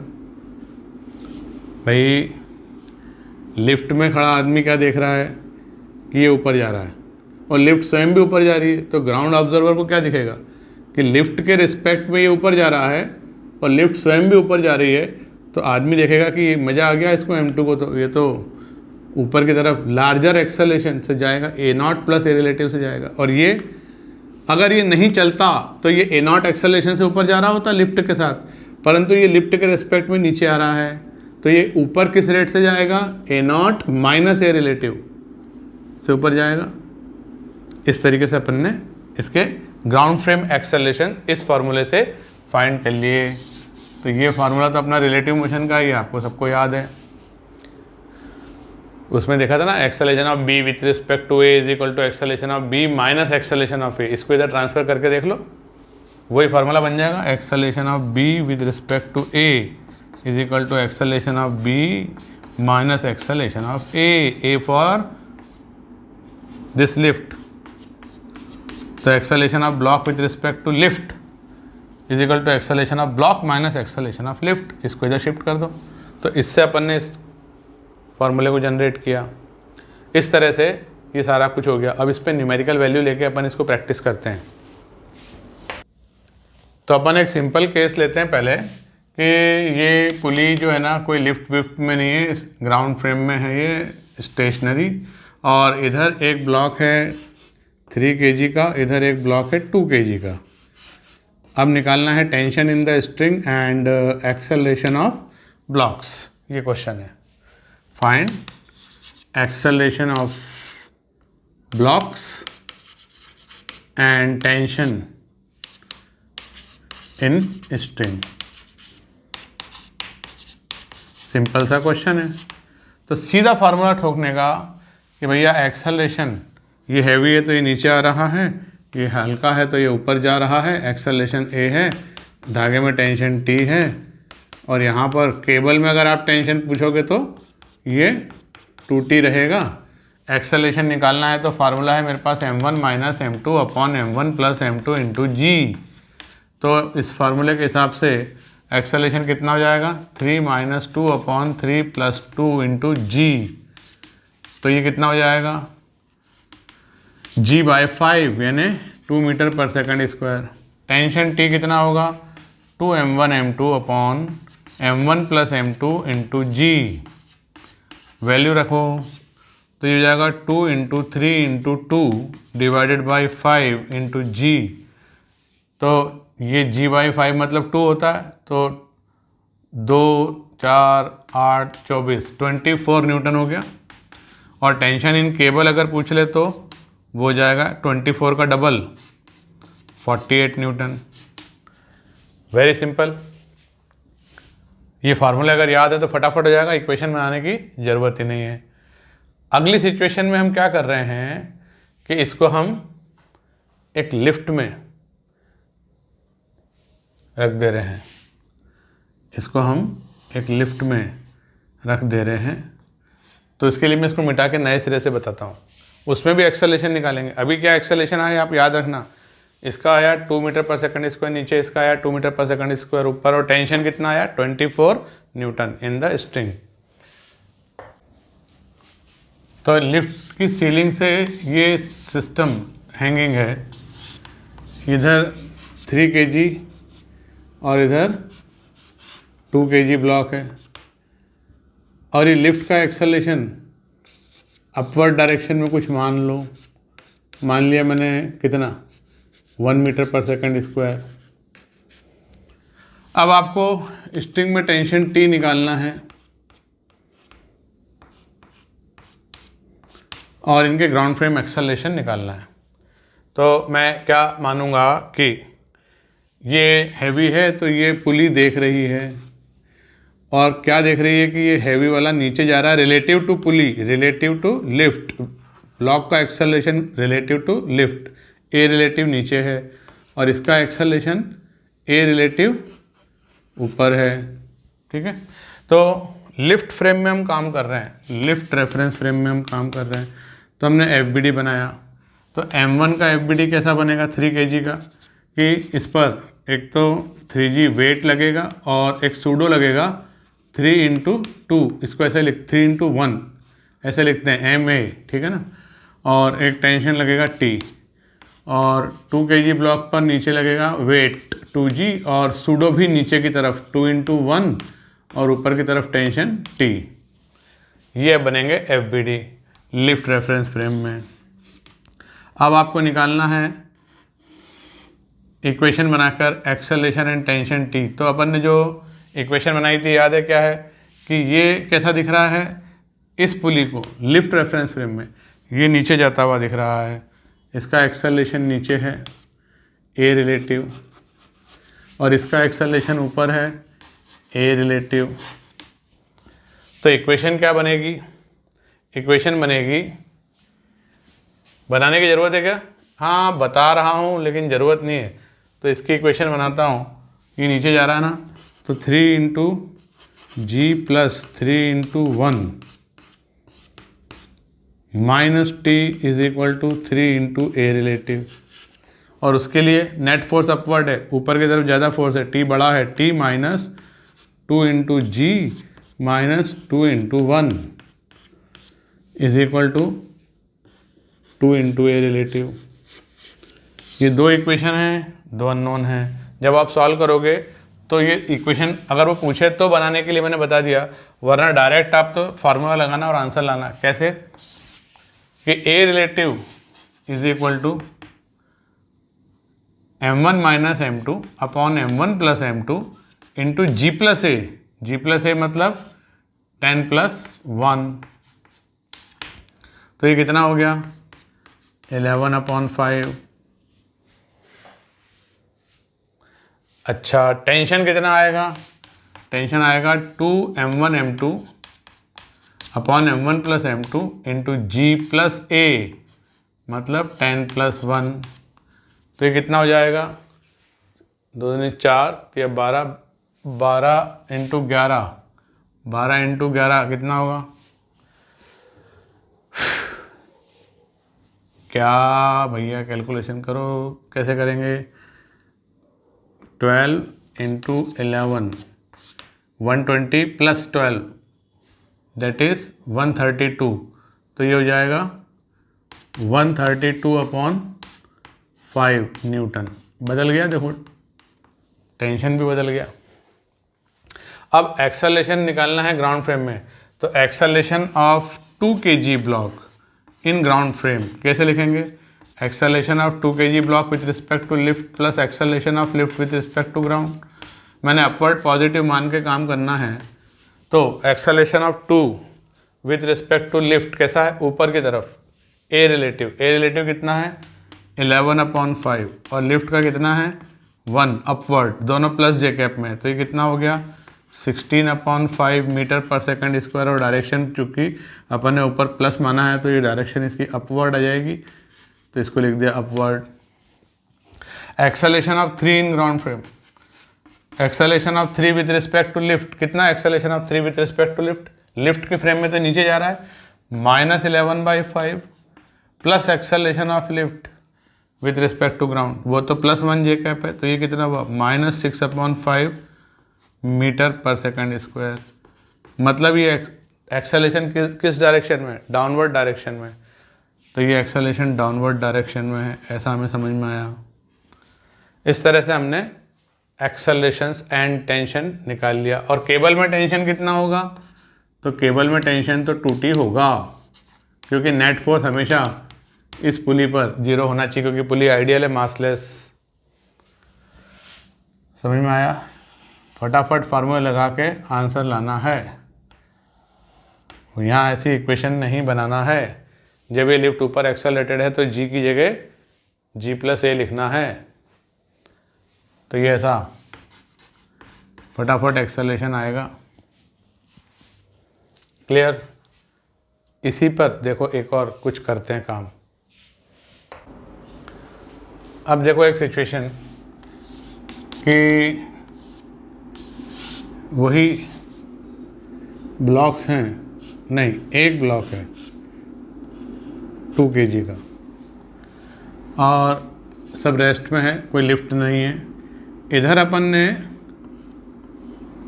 भाई लिफ्ट में खड़ा आदमी क्या देख रहा है कि ये ऊपर जा रहा है और लिफ्ट स्वयं भी ऊपर जा रही है, तो ग्राउंड ऑब्जर्वर को क्या दिखेगा कि लिफ्ट के रिस्पेक्ट में ये ऊपर जा रहा है और लिफ्ट स्वयं भी ऊपर जा रही है। तो आदमी देखेगा कि मज़ा आ गया इसको m2 को, तो ये तो ऊपर की तरफ लार्जर एक्सेलरेशन से जाएगा, a0 प्लस ए रिलेटिव से जाएगा। और ये अगर ये नहीं चलता तो ये a0 एक्सेलरेशन से ऊपर जा रहा होता लिफ्ट के साथ, परंतु ये लिफ्ट के रिस्पेक्ट में नीचे आ रहा है, तो ये ऊपर किस रेट से जाएगा, a0 माइनस ए रिलेटिव से ऊपर जाएगा। इस तरीके से अपन ने इसके ग्राउंड फ्रेम एक्सेलरेशन इस फार्मूले से फाइंड कर लिए। तो ये फार्मूला तो अपना रिलेटिव मोशन का ही है, आपको सबको याद है। उसमें देखा था ना, acceleration of B with respect to A is equal to acceleration of B minus acceleration of A. इसको इधर ट्रांसफर करके देख लो, वही फार्मूला बन जाएगा। Acceleration of B with respect to A is equal to acceleration of B minus acceleration of A for this lift. तो acceleration of block with respect to lift is equal to acceleration of block minus acceleration of lift. इसको इधर shift कर दो, तो इससे अपन ने इस फॉर्मूले को जनरेट किया। इस तरह से ये सारा कुछ हो गया। अब इस पर न्यूमेरिकल वैल्यू लेके अपन इसको प्रैक्टिस करते हैं। तो अपन एक सिंपल केस लेते हैं पहले कि ये पुली जो है ना कोई लिफ्ट विफ्ट में नहीं है, ग्राउंड फ्रेम में है, ये स्टेशनरी, और इधर एक ब्लॉक है 3 kg का, इधर एक ब्लॉक है 2 kg का। अब निकालना है tension in the string and acceleration of blocks, ये क्वेश्चन है। Find acceleration of blocks and tension in string. Simple सा क्वेश्चन है। तो सीधा फार्मूला ठोकने का कि भैया एक्सेलरेशन, ये हैवी है तो ये नीचे आ रहा है, ये हल्का है तो ये ऊपर जा रहा है, एक्सेलरेशन ए है, धागे में टेंशन टी है, और यहाँ पर केबल में अगर आप टेंशन पूछोगे तो ये 2t रहेगा। एक्सेलरेशन निकालना है तो फार्मूला है मेरे पास m1 minus m2 upon m1 plus m2 into G. तो इस फार्मूले के हिसाब से एक्सेलरेशन कितना हो जाएगा, 3 minus 2 upon 3 plus 2 into G. तो ये कितना हो जाएगा, g बाई 5 यानी 2 metre per second square. Tension t कितना होगा, 2m1 m2 upon m1 plus m2 into G. Value रखो तो ये हो जाएगा 2 into 3 into 2 divided by 5 into G. तो ये g बाई 5 मतलब 2 होता है, तो 2 4 8 24 24 न्यूटन हो गया। और टेंशन इन केबल अगर पूछ ले तो वो हो जाएगा 24 का डबल 48 न्यूटन। Very simple. ये फार्मूला अगर याद है तो फटाफट हो जाएगा, इक्वेशन बनाने की ज़रूरत ही नहीं है। अगली सिचुएशन में हम क्या कर रहे हैं कि इसको हम एक लिफ्ट में रख दे रहे हैं, इसको हम एक लिफ्ट में रख दे रहे हैं। तो इसके लिए मैं इसको मिटा के नए सिरे से बताता हूँ, उसमें भी एक्सेलरेशन निकालेंगे। अभी क्या एक्सेलरेशन आया आप याद रखना, इसका आया 2 मीटर पर सेकंड स्क्वायर नीचे, इसका आया 2 मीटर पर सेकंड स्क्वायर ऊपर, और टेंशन कितना आया 24 न्यूटन इन द स्ट्रिंग। तो लिफ्ट की सीलिंग से ये सिस्टम हैंगिंग है, इधर 3 kg और इधर 2 kg ब्लॉक है, और ये लिफ्ट का एक्सेलरेशन अपवर्ड डायरेक्शन में कुछ मान लो, मान लिया मैंने कितना 1 मीटर पर सेकंड स्क्वायर। अब आपको स्ट्रिंग में टेंशन टी निकालना है और इनके ग्राउंड फ्रेम एक्सेलरेशन निकालना है। तो मैं क्या मानूंगा कि ये हैवी है तो ये पुली देख रही है, और क्या देख रही है कि ये हैवी वाला नीचे जा रहा है relative to pulley, relative to lift. Block का acceleration relative to lift, A relative नीचे है और इसका एक्सेलरेशन ए रिलेटिव ऊपर है। ठीक है, तो लिफ्ट फ्रेम में हम काम कर रहे हैं, लिफ्ट रेफरेंस फ्रेम में हम काम कर रहे हैं। तो हमने FBD बनाया, तो M1 का FBD कैसा बनेगा 3 kg का, कि इस पर एक तो 3G वेट लगेगा और एक सूडो लगेगा 3 इंटू 2, इसको ऐसे 3 इंटू 1 ऐसे लिखते हैं MA, ठीक है ना। और एक टेंशन लगेगा T, और 2 kg ब्लॉक पर नीचे लगेगा वेट 2G, और सूडो भी नीचे की तरफ 2 इंटू 1 और ऊपर की तरफ टेंशन T। ये बनेंगे FBD, लिफ्ट रेफरेंस फ्रेम में। अब आपको निकालना है इक्वेशन बनाकर एक्सेलरेशन एंड टेंशन T। तो अपन ने जो इक्वेशन बनाई थी याद है क्या है कि ये कैसा दिख रहा है, इस पुली को लिफ्ट रेफरेंस फ्रेम में ये नीचे जाता हुआ दिख रहा है, इसका एक्सेलरेशन नीचे है A रिलेटिव, और इसका एक्सेलरेशन ऊपर है A रिलेटिव। तो इक्वेशन क्या बनेगी, इक्वेशन बनेगी, बनाने की ज़रूरत है क्या? हाँ बता रहा हूँ लेकिन ज़रूरत नहीं है, तो इसकी इक्वेशन बनाता हूँ। ये नीचे जा रहा है ना, तो 3 into ji plus 3 into 1 minus T is equal to 3 into A relative. और उसके लिए नेट फोर्स अपवर्ड है, ऊपर की तरफ ज़्यादा फोर्स है, टी बड़ा है, T minus 2 into G minus 2 into 1 is equal to 2 into A relative. ये दो इक्वेशन हैं, दो अननोन हैं। जब आप सॉल्व करोगे तो ये इक्वेशन अगर वो पूछे तो बनाने के लिए मैंने बता दिया, वरना डायरेक्ट आप तो फार्मूला लगाना और आंसर लाना। कैसे कि A relative is equal to m1 minus m2 upon m1 plus m2 into ji plus A. G plus A मतलब 10 प्लस 1, तो ये कितना हो गया 11 अपॉन 5। अच्छा टेंशन कितना आएगा, टेंशन आएगा 2m1 m2 upon m1 plus m2 into ji plus A मतलब 10 प्लस 1। तो ये कितना हो जाएगा 2 दूनी 4, तो ये 12 इंटू 11, 12 इंटू 11 कितना होगा, क्या भैया कैलकुलेशन करो, कैसे करेंगे, 12 इंटू 11 120 प्लस 12 दैट इज 132। तो ये हो जाएगा 132 अपॉन 5 न्यूटन। बदल गया, देखो टेंशन भी बदल गया। अब एक्सेलरेशन निकालना है ग्राउंड फ्रेम में, तो acceleration of 2 kg block in ground frame कैसे लिखेंगे, acceleration of 2 kg block with respect to lift plus acceleration of lift with respect to ground. मैंने अपवर्ड पॉजिटिव मान के काम करना है, तो acceleration of 2 with respect to lift कैसा है, ऊपर की तरफ ए रिलेटिव। ए रिलेटिव कितना है 11 अपॉन 5, और लिफ्ट का कितना है 1 अपवर्ड, दोनों प्लस जे कैप में, तो ये कितना हो गया 16 upon 5 metre per second square. और डायरेक्शन चूँकि अपन ने ऊपर प्लस माना है तो ये डायरेक्शन इसकी अपवर्ड आ जाएगी, तो इसको लिख दिया upward. Acceleration of 3 in ground frame, acceleration of 3 with respect to lift, कितना acceleration of 3 with respect to lift, lift के फ्रेम में तो नीचे जा रहा है, -11/5 plus acceleration of lift with respect to ground, वो तो +1 जे कैप है, तो ये कितना हुआ -6 upon 5 metre per second square. मतलब ये एक्सेलरेशन किस डायरेक्शन में, डाउनवर्ड डायरेक्शन में, तो ये एक्सेलरेशन डाउनवर्ड डायरेक्शन में है, ऐसा हमें समझ में आया। इस तरह से हमने एक्सेलरेशंस एंड टेंशन निकाल लिया। और केबल में टेंशन कितना होगा, तो केबल में टेंशन तो 2T होगा, क्योंकि नेट फोर्स हमेशा इस पुली पर 0 होना चाहिए, क्योंकि पुली आइडियल है, मासलेस। समझ में आया, फटाफट फार्मूला लगा के आंसर लाना है, यहाँ ऐसी इक्वेशन नहीं बनाना है। जब ये लिफ्ट ऊपर एक्सेलरेटेड है तो जी की जगह जी प्लस ए लिखना है, तो ये ऐसा फटाफट एक्सेलरेशन आएगा। क्लियर। इसी पर देखो एक और कुछ करते हैं काम। अब देखो एक सिचुएशन कि वही ब्लॉक्स हैं, नहीं एक ब्लॉक है 2 kg का और सब रेस्ट में है, कोई लिफ्ट नहीं है। इधर अपन ने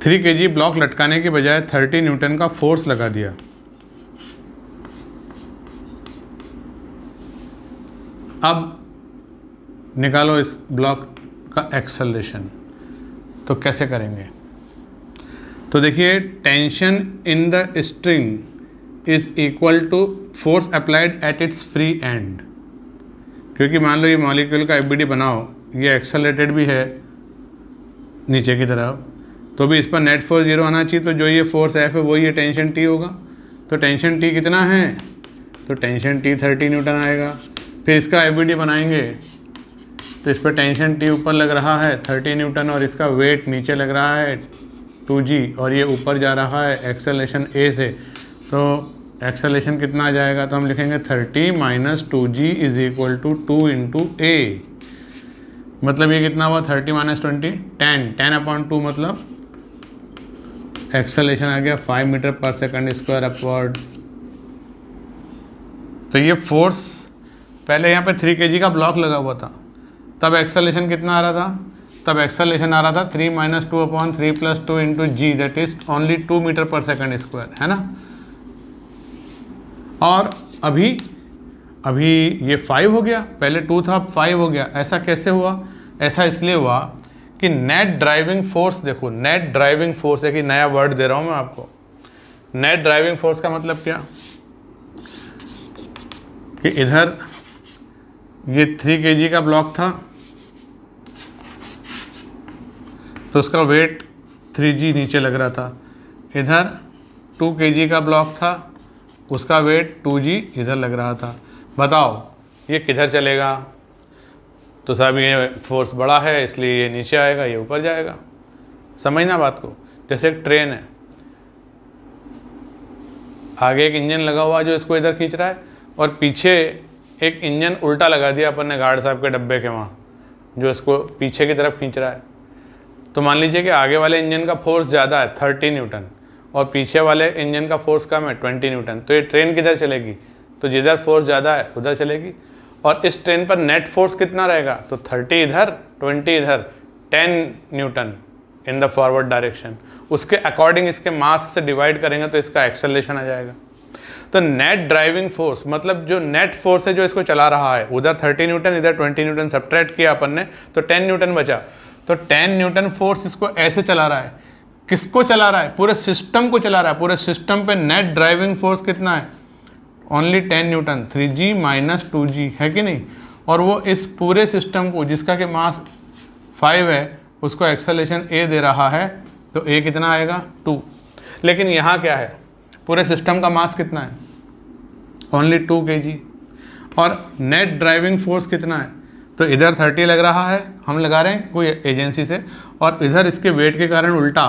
3 kg ब्लॉक लटकाने की बजाय 30 न्यूटन का फोर्स लगा दिया। अब निकालो इस ब्लॉक का एक्सेलरेशन। तो कैसे करेंगे? तो देखिए, tension in the string is equal to force applied at its free end. क्योंकि मान लो ये मॉलिक्यूल का एफबीडी बनाओ, ये एक्सेलरेटेड भी है नीचे की तरफ, तो भी इस पर नेट फोर्स 0 आना चाहिए। तो जो ये फोर्स एफ है वही ये टेंशन टी होगा। तो टेंशन टी कितना है? तो टेंशन टी 30 न्यूटन आएगा। फिर इसका एफबीडी बनाएंगे तो इस पर टेंशन टी ऊपर लग रहा है 30 न्यूटन और इसका वेट नीचे लग रहा है 2g और ये ऊपर जा रहा है एक्सेलरेशन ए से। तो एक्सेलरेशन कितना आ जाएगा? तो हम लिखेंगे 30 minus 2g is equal to 2 into A. मतलब ये कितना हुआ? 30 माइनस 20 10/2 मतलब एक्सेलरेशन आ गया 5 metre per second square upward. तो ये फोर्स पहले यहाँ पे 3 kg का ब्लॉक लगा हुआ था, तब एक्सेलरेशन कितना आ रहा था? तब एक्सेलरेशन आ रहा था 3 minus 2/3 plus 2 into G, that is only 2 metre per second square, है ना। और अभी ये 5 हो गया, पहले 2 था अब 5 हो गया। ऐसा कैसे हुआ? ऐसा इसलिए हुआ कि नेट ड्राइविंग फोर्स, देखो नेट ड्राइविंग फोर्स है कि नया वर्ड दे रहा हूँ मैं आपको। नेट ड्राइविंग फोर्स का मतलब क्या कि इधर ये 3 kg का ब्लॉक था तो उसका वेट 3g नीचे लग रहा था। इधर 2 kg का ब्लॉक था, उसका वेट 2g इधर लग रहा था। बताओ ये किधर चलेगा? तो साहब ये फोर्स बड़ा है इसलिए ये नीचे आएगा, ये ऊपर जाएगा। समझना बात को। जैसे एक ट्रेन है, आगे एक इंजन लगा हुआ जो इसको इधर खींच रहा है और पीछे एक इंजन उल्टा लगा दिया अपन ने गार्ड साहब के डब्बे के वहाँ, जो इसको पीछे की तरफ खींच रहा है। तो मान लीजिए कि आगे वाले इंजन का फोर्स ज़्यादा है 30 न्यूटन और पीछे वाले इंजन का फोर्स कम है 20 न्यूटन। तो ये ट्रेन किधर चलेगी? तो जिधर फोर्स ज़्यादा है उधर चलेगी। और इस ट्रेन पर नेट फोर्स कितना रहेगा? तो 30 इधर 20 इधर, 10 Newton in the forward direction. उसके अकॉर्डिंग इसके मास से डिवाइड करेंगे तो इसका एक्सेलरेशन आ जाएगा। तो नेट ड्राइविंग फोर्स मतलब जो नेट फोर्स है जो इसको चला रहा है, उधर 30 न्यूटन इधर 20 न्यूटन सब्ट्रैक्ट किया अपन ने तो 10 न्यूटन बचा। तो 10 न्यूटन फोर्स इसको ऐसे चला रहा है। किसको चला रहा है? पूरे सिस्टम को चला रहा है। पूरे सिस्टम पे नेट ड्राइविंग फोर्स कितना है? Only 10 Newton, 3g minus 2g, है कि नहीं। और वो इस पूरे सिस्टम को जिसका कि मास 5 है उसको एक्सेलरेशन a दे रहा है। तो a कितना आएगा? 2। लेकिन यहाँ क्या है? पूरे सिस्टम का मास कितना है? Only 2 kg। और नेट ड्राइविंग फोर्स कितना है? तो इधर 30 लग रहा है, हम लगा रहे हैं कोई एजेंसी से, और इधर इसके वेट के कारण उल्टा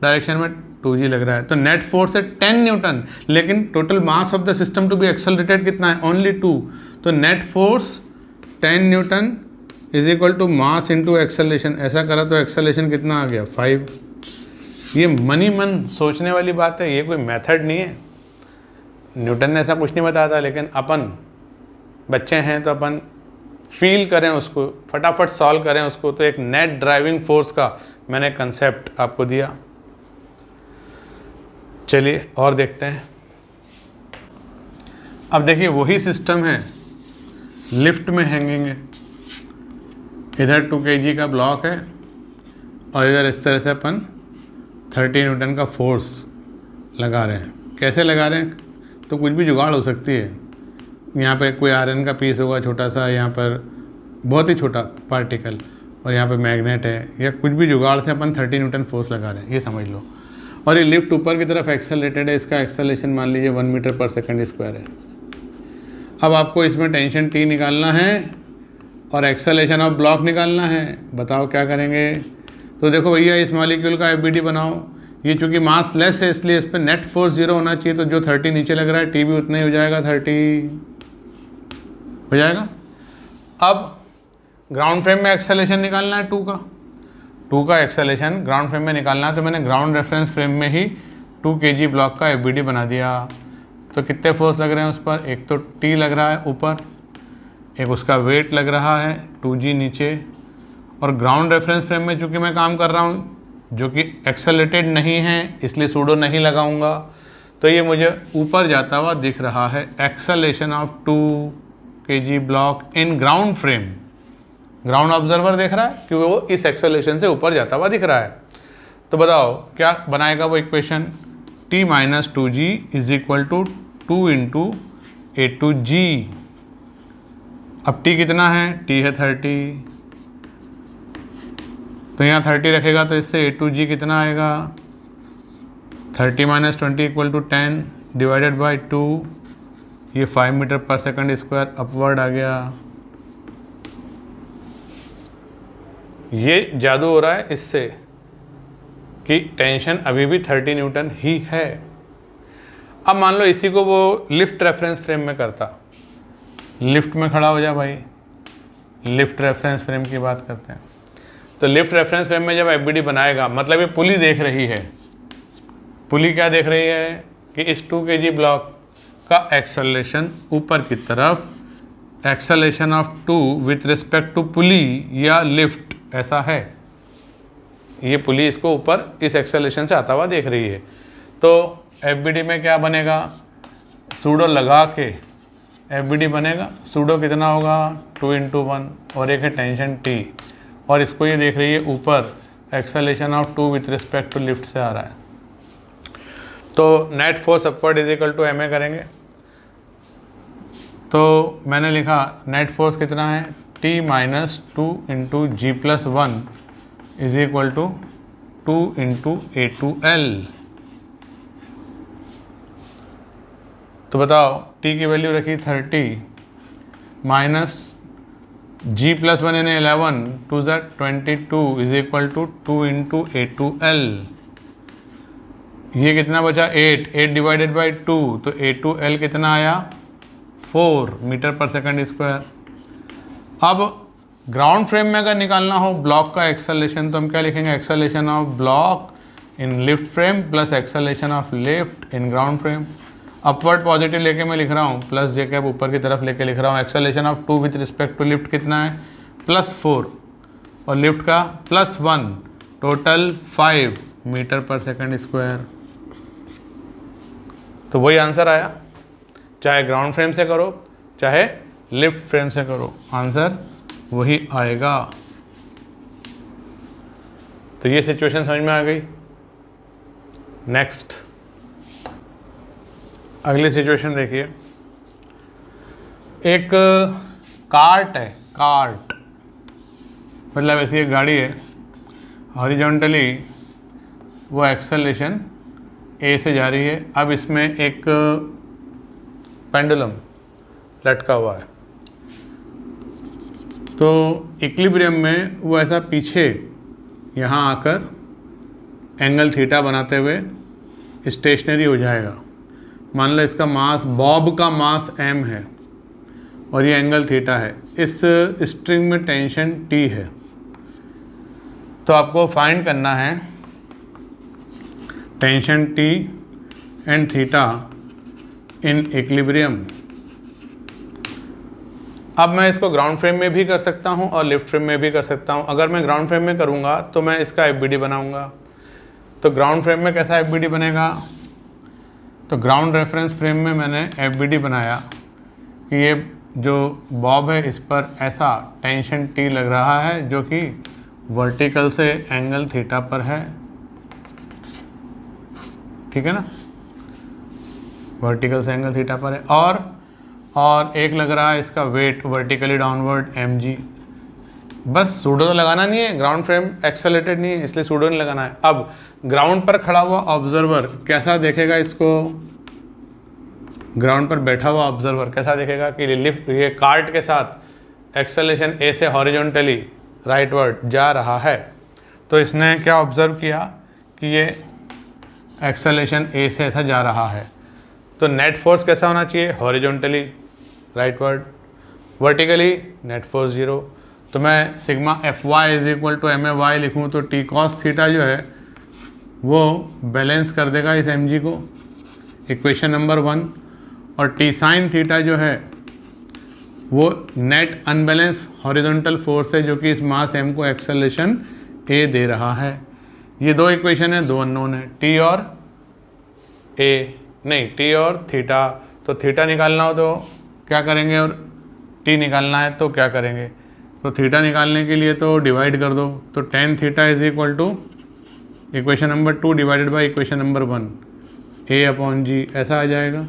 डायरेक्शन में 2g लग रहा है। तो नेट फोर्स है 10 न्यूटन, लेकिन total mass of the system to be accelerated कितना है? ओनली 2। तो net force 10 newton is equal to mass into acceleration. ऐसा करा तो एक्सेलरेशन कितना आ गया? 5। ये मनी मन सोचने वाली बात है, ये कोई मेथड नहीं है। न्यूटन ने ऐसा कुछ नहीं बताया था, लेकिन अपन बच्चे हैं तो अपन फील करें उसको, फटाफट सॉल्व करें उसको। तो एक नेट ड्राइविंग फोर्स का मैंने कंसेप्ट आपको दिया। चलिए और देखते हैं। अब देखिए वही सिस्टम है, लिफ्ट में हैंगिंग है। इधर 2 kg का ब्लॉक है और इधर इस तरह से अपन 30 न्यूटन का फोर्स लगा रहे हैं। कैसे लगा रहे हैं? तो कुछ भी जुगाड़ हो सकती है। यहाँ पे कोई आयरन का पीस होगा छोटा सा, यहाँ पर बहुत ही छोटा पार्टिकल, और यहाँ पे मैग्नेट है, या कुछ भी जुगाड़ से अपन 30 न्यूटन फोर्स लगा रहे हैं, ये समझ लो। और ये लिफ्ट ऊपर की तरफ एक्सेलरेटेड है, इसका एक्सेलरेशन मान लीजिए 1 मीटर पर सेकंड स्क्वायर है। अब आपको इसमें टेंशन टी निकालना है और एक्सेलरेशन ऑफ ब्लॉक निकालना है। बताओ क्या करेंगे? तो देखो भैया, इस मॉलिक्यूल का एफबीडी बनाओ। ये चूँकि मास लेस है इसलिए इस पर नेट फोर्स 0 होना चाहिए। तो जो 30 नीचे लग रहा है टी भी उतना ही हो जाएगा, 30 हो जाएगा। अब ग्राउंड फ्रेम में एक्सेलरेशन निकालना है 2 का एक्सेलरेशन ग्राउंड फ्रेम में निकालना है। तो मैंने ग्राउंड रेफरेंस फ्रेम में ही 2 kg ब्लॉक का एफबीडी बना दिया। तो कितने फोर्स लग रहे हैं उस पर? एक तो टी लग रहा है ऊपर, एक उसका वेट लग रहा है 2g नीचे। और ग्राउंड रेफरेंस फ्रेम में चूँकि मैं काम कर रहा हूँ जो कि एक्सेलरेटेड नहीं है, इसलिए सूडो नहीं लगाऊंगा। तो ये मुझे ऊपर जाता हुआ दिख रहा है, acceleration of 2 kg block in ground frame. Ground observer देख रहा है कि वो इस एक्सेलरेशन से ऊपर जाता हुआ दिख रहा है। तो बताओ क्या बनाएगा वो equation, t minus 2g is equal to 2 into a2g। अब t कितना है, t है 30, तो यहाँ 30 रखेगा तो इससे a2g कितना आएगा, 30 minus 20 equal to 10 divided by 2, ये 5 metre per second square upward आ गया। ये जादू हो रहा है इससे कि टेंशन अभी भी 30 न्यूटन ही है। अब मान लो इसी को वो लिफ्ट रेफरेंस फ्रेम में करता, लिफ्ट में खड़ा हो जा भाई, लिफ्ट रेफरेंस फ्रेम की बात करते हैं। तो लिफ्ट रेफरेंस फ्रेम में जब एफबीडी बनाएगा, मतलब ये पुली देख रही है, पुली क्या देख रही है कि इस 2 kg ब्लॉक का एक्सेलरेशन ऊपर की तरफ, acceleration of 2 with respect to pulley या लिफ्ट ऐसा है। ये पुली इसको ऊपर इस एक्सेलरेशन से आता हुआ देख रही है। तो एफबीडी में क्या बनेगा, सूडो लगा के एफबीडी बनेगा। सूडो कितना होगा, 2 इंटू 1, और एक है टेंशन T, और इसको ये देख रही है ऊपर acceleration of 2 with respect to lift से आ रहा है। तो net force upward is equal to ma करेंगे। तो मैंने लिखा नेट फोर्स कितना है, T minus 2 into ji plus 1 is equal to 2 into A2L। तो बताओ T की वैल्यू रखी 30 माइनस जी प्लस 1 यानी 11 टू ज़ 22 is equal to 2 into A2L। ये कितना बचा, 8 डिवाइडेड बाई 2, तो A2L कितना आया, 4 मीटर पर सेकंड स्क्वायर। अब ग्राउंड फ्रेम में अगर निकालना हो ब्लॉक का एक्सेलरेशन, तो हम क्या लिखेंगे, acceleration of block in lift frame plus acceleration of lift in ground frame. Upward positive लेके मैं लिख रहा हूँ, प्लस जे कैप ऊपर की तरफ लेके लिख रहा हूँ। Acceleration of 2 with respect to lift कितना है, +4, और लिफ्ट का +1, total 5 metre per second square. तो वही आंसर आया, चाहे ग्राउंड फ्रेम से करो चाहे लिफ्ट फ्रेम से करो, आंसर वही आएगा। तो ये सिचुएशन समझ में आ गई। नेक्स्ट अगली सिचुएशन देखिए, एक कार्ट है, कार्ट मतलब ऐसी एक गाड़ी है, हॉरिजॉन्टली वो एक्सेलरेशन ए से जा रही है। अब इसमें एक पेंडुलम लटका हुआ है, तो इक्विलिब्रियम में वो ऐसा पीछे यहाँ आकर एंगल थीटा बनाते हुए स्टेशनरी हो जाएगा। मान लो इसका मास, बॉब का मास m है और ये एंगल थीटा है। इस स्ट्रिंग में टेंशन T है। तो आपको फाइंड करना है tension T and theta in equilibrium. अब मैं इसको ग्राउंड फ्रेम में भी कर सकता हूँ और लिफ्ट फ्रेम में भी कर सकता हूँ। अगर मैं ग्राउंड फ्रेम में करूँगा तो मैं इसका एफबीडी बनाऊँगा। तो ग्राउंड फ्रेम में कैसा एफबीडी बनेगा, तो ग्राउंड रेफरेंस फ्रेम में मैंने एफबीडी बनाया कि ये जो बॉब है इस पर ऐसा टेंशन T लग रहा है जो कि वर्टिकल से एंगल थीटा पर है, ठीक है ना, वर्टिकल से एंगल थीटा पर है। और एक लग रहा है इसका वेट वर्टिकली डाउनवर्ड mg। बस सूडो तो लगाना नहीं है, ग्राउंड फ्रेम एक्सेलरेटेड नहीं है इसलिए सूडो नहीं लगाना है। अब ग्राउंड पर खड़ा हुआ ऑब्जर्वर कैसा देखेगा इसको, ग्राउंड पर बैठा हुआ ऑब्जर्वर कैसा देखेगा कि लिफ्ट, ये कार्ट के साथ एक्सेलरेशन ए से हॉरिजॉन्टली राइटवर्ड जा रहा है। तो इसने क्या ऑब्जर्व किया कि ये एक्सेलरेशन ए से ऐसा जा रहा है, तो नेट फोर्स कैसा होना चाहिए, horizontally rightward, vertically net force 0। तो मैं sigma Fy is equal to ma लिखूँ तो T cos थीटा जो है वो बैलेंस कर देगा इस mg को, इक्वेशन नंबर 1। और T sin थीटा जो है वो नेट अनबैलेंस हॉरिजॉन्टल फोर्स है जो कि इस मास m को एक्सेलरेशन a दे रहा है। ये दो इक्वेशन है, दो अननोन है, टी और ए, नहीं टी और थीटा। तो थीटा निकालना हो तो क्या करेंगे और टी निकालना है तो क्या करेंगे? तो थीटा निकालने के लिए तो डिवाइड कर दो, तो tan theta is equal to equation number 2 divided by equation number 1 A upon G, ऐसा आ जाएगा।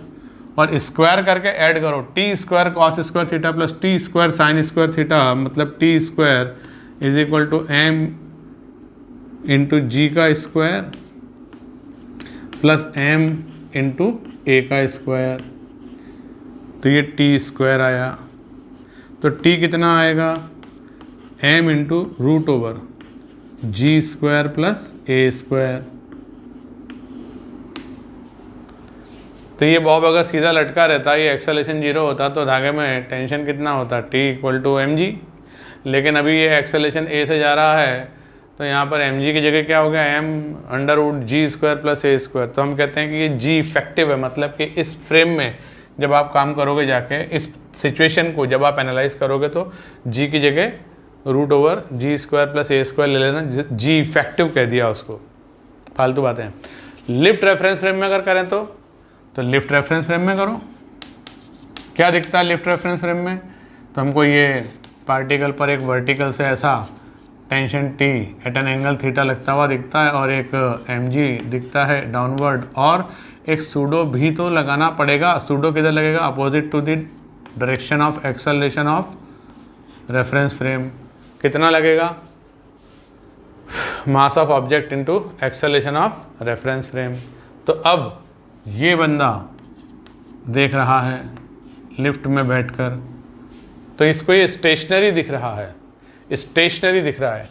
और स्क्वायर करके ऐड करो, T square cos square theta plus T square sine square theta, मतलब T square is equal to M into G का square plus M into A का square. तो ये टी स्क्वायर आया, तो टी कितना आएगा? एम इंटू रूट ओवर जी square plus ए square. तो ये बॉब अगर सीधा लटका रहता, ये एक्सेलेरेशन 0 होता, तो धागे में टेंशन कितना होता? T equal to M G. लेकिन अभी ये एक्सेलेरेशन ए से जा रहा है, तो यहाँ पर एम जी की जगह क्या हो गया? एम अंडर रूट जी स्क्वायर प्लस ए स्क्वायर। तो हम कहते हैं कि ये जी इफेक्टिव है, मतलब कि इस फ्रेम में जब आप काम करोगे जाके, इस सिचुएशन को जब आप एनालाइज करोगे तो जी की जगह रूट ओवर जी स्क्वायर प्लस ए स्क्वायर ले लेना, जी इफेक्टिव कह दिया उसको, फालतू बातें। लिफ्ट रेफरेंस फ्रेम में अगर करें तो लिफ्ट रेफरेंस फ्रेम में करो, क्या दिखता है लिफ्ट रेफरेंस फ्रेम में? तो हमको ये पार्टिकल पर एक वर्टिकल से ऐसा tension T at an angle theta लगता हुआ दिखता है, और एक एम जी दिखता है डाउनवर्ड, और एक सूडो भी तो लगाना पड़ेगा। सूडो किधर लगेगा? Opposite to the direction of acceleration of reference frame. कितना लगेगा? Mass of object into acceleration of reference frame. तो अब ये बंदा देख रहा है लिफ्ट में बैठकर, तो इसको ये स्टेशनरी दिख रहा है, स्टेशनरी दिख रहा है।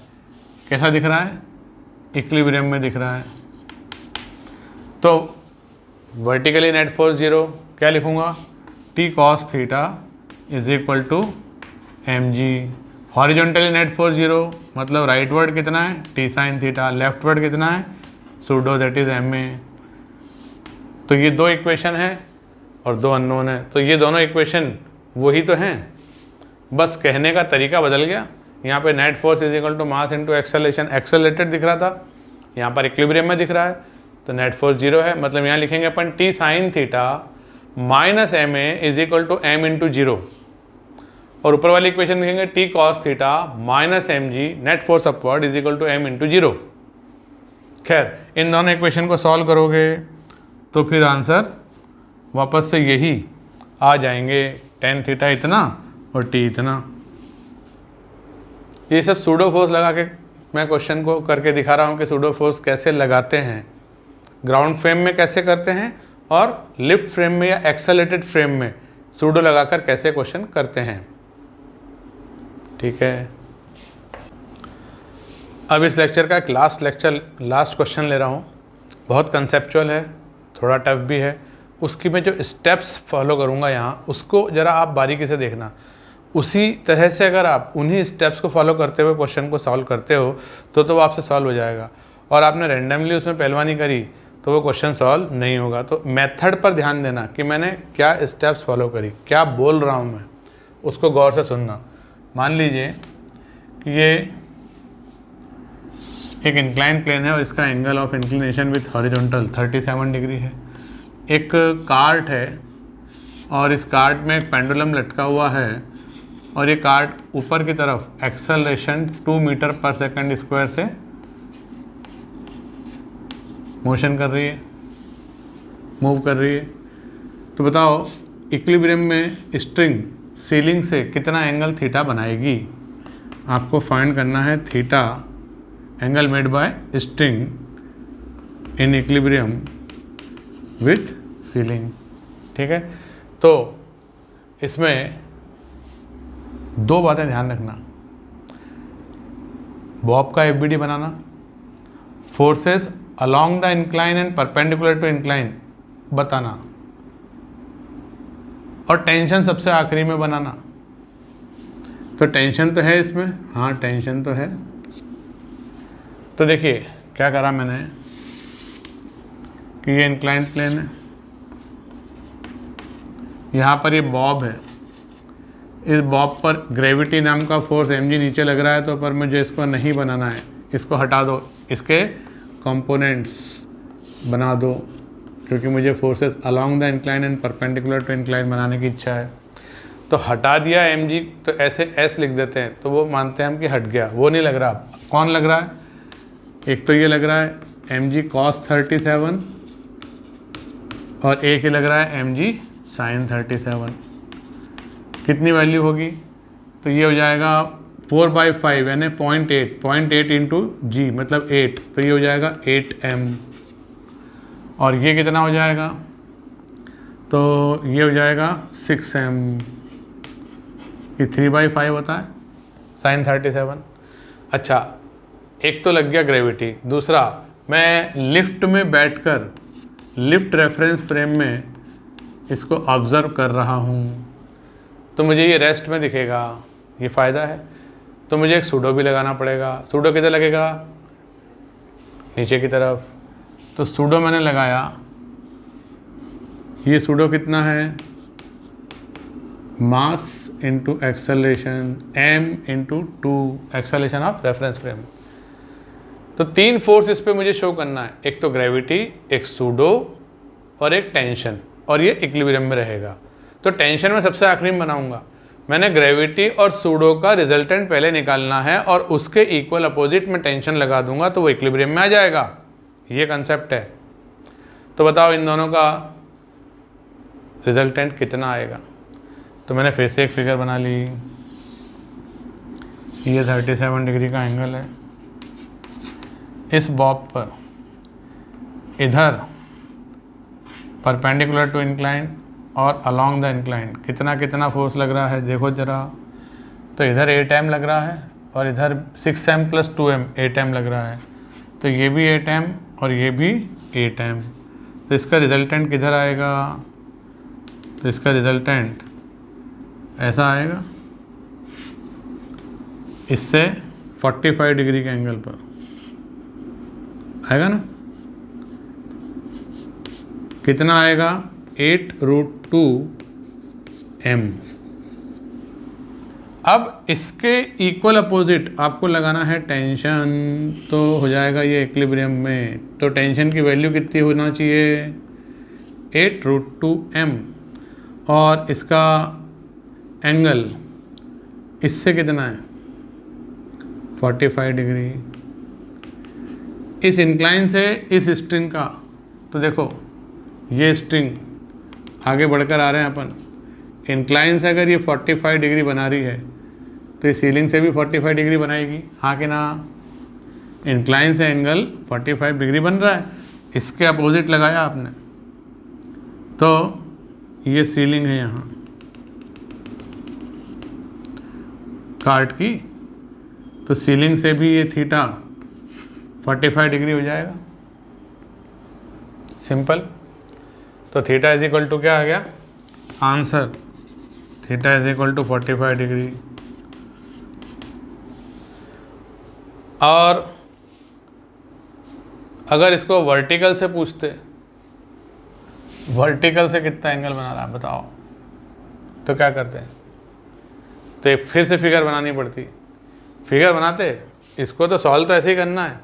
कैसा दिख रहा है? इक्विलिब्रियम में दिख रहा है। तो वर्टिकली नेट फोर्स 0, क्या लिखूंगा? T cos theta is equal to M G. Horizontally net force 0, मतलब राइटवर्ड कितना है? T sine theta. लेफ्टवर्ड कितना है? Pseudo, that is M A. तो ये दो इक्वेशन है और दो अननोन है, तो ये दोनों इक्वेशन वही तो हैं, बस कहने का तरीका बदल गया। यहाँ पे net force is equal to mass into acceleration, accelerated दिख रहा था, यहाँ पर इक्विलिब्रियम में दिख रहा है, तो नेट फोर्स 0 है। मतलब यहाँ लिखेंगे अपन T sine theta minus M A is equal to M into 0, और ऊपर वाली इक्वेशन लिखेंगे T cos theta minus M G net force upward is equal to M into 0। खैर, इन दोनों इक्वेशन को सॉल्व करोगे तो फिर आंसर वापस से यही आ जाएंगे, टेन थीटा इतना और टी इतना। ये सब सूडो फोर्स लगा के मैं क्वेश्चन को करके दिखा रहा हूँ कि सूडो फोर्स कैसे लगाते हैं, ग्राउंड फ्रेम में कैसे करते हैं, और लिफ्ट फ्रेम में या एक्सेलरेटेड फ्रेम में सूडो लगाकर कैसे क्वेश्चन करते हैं। ठीक है, अब इस लेक्चर का एक लास्ट क्वेश्चन ले रहा हूँ। बहुत कंसेप्चुअल है, थोड़ा टफ भी है। उसकी मैं जो स्टेप्स फॉलो करूँगा यहाँ, उसको ज़रा आप बारीकी से देखना। उसी तरह से अगर आप उन्हीं स्टेप्स को फॉलो करते हुए क्वेश्चन को सॉल्व करते हो तो वो आपसे सॉल्व हो जाएगा। और आपने रैंडमली उसमें पहलवानी करी तो वो क्वेश्चन सॉल्व नहीं होगा। तो मेथड पर ध्यान देना कि मैंने क्या स्टेप्स फॉलो करी, क्या बोल रहा हूँ मैं, उसको गौर से सुनना। मान लीजिए कि ये एक इंक्लाइन प्लेन है और इसका angle of inclination with horizontal 37 degree है। एक कार्ट है और इस कार्ट में एक पेंडुलम लटका हुआ है, और ये कार्ट ऊपर की तरफ acceleration 2 metre per second square से मोशन कर रही है, मूव कर रही है। तो बताओ इक्विलिब्रियम में स्ट्रिंग सीलिंग से कितना एंगल थीटा बनाएगी? आपको फाइंड करना है theta angle made by string in equilibrium with ceiling. ठीक है, तो इसमें दो बातें ध्यान रखना। बॉब का एफबीडी बनाना, forces along the incline and perpendicular to incline बताना, और टेंशन सबसे आखिरी में बनाना। तो टेंशन तो है इसमें, हाँ टेंशन तो है। तो देखिए क्या करा मैंने कि ये इंक्लाइन प्लेन है, यहाँ पर ये बॉब है, इस बॉब पर ग्रेविटी नाम का फोर्स mg नीचे लग रहा है, तो पर मुझे इसको नहीं बनाना है, इसको हटा दो। इसके कंपोनेंट्स बना दो, क्योंकि मुझे forces along the incline and perpendicular to incline बनाने की इच्छा है। तो हटा दिया mg, तो ऐसे s लिख देते हैं, तो वो मानते हैं हम कि हट गया। वो नहीं लग रहा। कौन लग रहा है? एक तो ये लग रहा है mg cos 37 और एक ही लग रहा है mg sin 37। कितनी वैल्यू होगी? तो ये हो जाएगा 4/5 यानी 0.8 इंटू जी मतलब 8, तो ये हो जाएगा 8m। और ये कितना हो जाएगा? तो ये हो जाएगा 6m। ये 3/5 होता है sin 37। अच्छा, एक तो लग गया ग्रेविटी। दूसरा, मैं लिफ्ट में बैठकर लिफ्ट रेफरेंस फ्रेम में इसको ऑब्जर्व कर रहा हूँ, तो मुझे ये रेस्ट में दिखेगा, ये फ़ायदा है। तो मुझे एक सूडो भी लगाना पड़ेगा। सूडो किधर लगेगा? नीचे की तरफ। तो सूडो मैंने लगाया। ये सूडो कितना है? मास into acceleration m into 2 acceleration of reference frame. तो 3 फोर्स इस पे मुझे शो करना है, एक तो ग्रेविटी, एक सूडो और एक टेंशन, और ये इक्विलिब्रियम में रहेगा। तो टेंशन में सबसे आखिरी में बनाऊंगा। मैंने ग्रेविटी और सूडो का रिजल्टेंट पहले निकालना है और उसके इक्वल अपोजिट में टेंशन लगा दूंगा तो वो इक्विलिब्रियम में आ जाएगा। ये कंसेप्ट है। तो बताओ इन दोनों का रिजल्टेंट कितना आएगा? तो मैंने फिर से एक फिगर बना ली। ये 37 डिग्री का एंगल है। इस बॉब पर इधर परपेंडिकुलर टू इंक्लाइन और अलोंग द इंक्लाइन कितना कितना फोर्स लग रहा है देखो ज़रा। तो इधर 8m लग रहा है और इधर 6m + 2m 8m लग रहा है। तो ये भी 8m और ये भी 8m। तो इसका रिजल्टेंट किधर आएगा? तो इसका रिजल्टेंट ऐसा आएगा, इससे 45 डिग्री के एंगल पर आएगा ना। कितना आएगा? 8√2m। अब इसके इक्वल अपोजिट आपको लगाना है टेंशन, तो हो जाएगा ये इक्विलिब्रियम में। तो टेंशन की वैल्यू कितनी होना चाहिए? 8√2m। और इसका एंगल इससे कितना है? 45 डिग्री। इस इंक्लाइन से इस स्ट्रिंग का, तो देखो ये स्ट्रिंग आगे बढ़कर आ रहे हैं अपन। इंक्लाइन से अगर ये 45 डिग्री बना रही है तो ये सीलिंग से भी 45 डिग्री बनाएगी, हाँ कि ना? इंक्लाइन से एंगल 45 डिग्री बन रहा है, इसके अपोजिट लगाया आपने, तो ये सीलिंग है यहाँ कार्ट की, तो सीलिंग से भी ये थीटा 45 डिग्री हो जाएगा। सिंपल। तो थीटा इज इक्वल टू क्या आ गया answer? Theta is equal to 45 degree. और अगर इसको वर्टिकल से पूछते, वर्टिकल से कितना एंगल बना रहा है बताओ, तो क्या करते हैं? तो एक फिर से फिगर बनानी पड़ती। फिगर बनाते, इसको तो सॉल्व तो ऐसे ही करना है।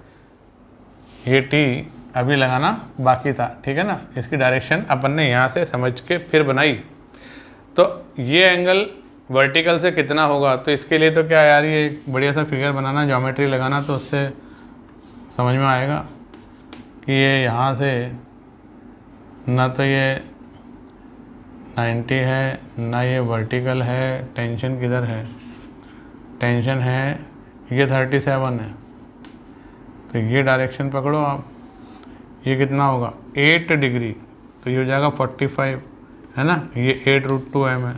ये टी अभी लगाना बाकी था, ठीक है ना। इसकी डायरेक्शन अपन ने यहाँ से समझ के फिर बनाई। तो ये एंगल वर्टिकल से कितना होगा? तो इसके लिए तो क्या यार, ये एक बढ़िया सा फिगर बनाना, ज्योमेट्री लगाना, तो उससे समझ में आएगा कि ये यहाँ से ना तो ये 90 है ना ये वर्टिकल है। टेंशन किधर है? टेंशन है ये 37 है। तो ये डायरेक्शन पकड़ो आप, ये कितना होगा? 8 डिग्री, तो ये हो जाएगा 45 है ना। ये 8√2m है।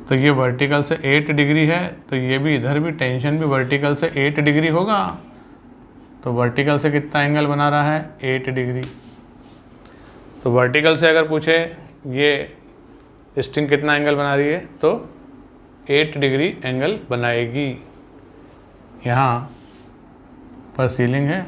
तो ये वर्टिकल से 8 डिग्री है, तो ये भी इधर भी टेंशन भी वर्टिकल से 8 डिग्री होगा। तो वर्टिकल से कितना एंगल बना रहा है? 8 डिग्री। तो वर्टिकल से अगर पूछे ये स्ट्रिंग कितना एंगल बना रही है, तो 8 डिग्री एंगल बनाएगी। यहाँ पर सीलिंग है,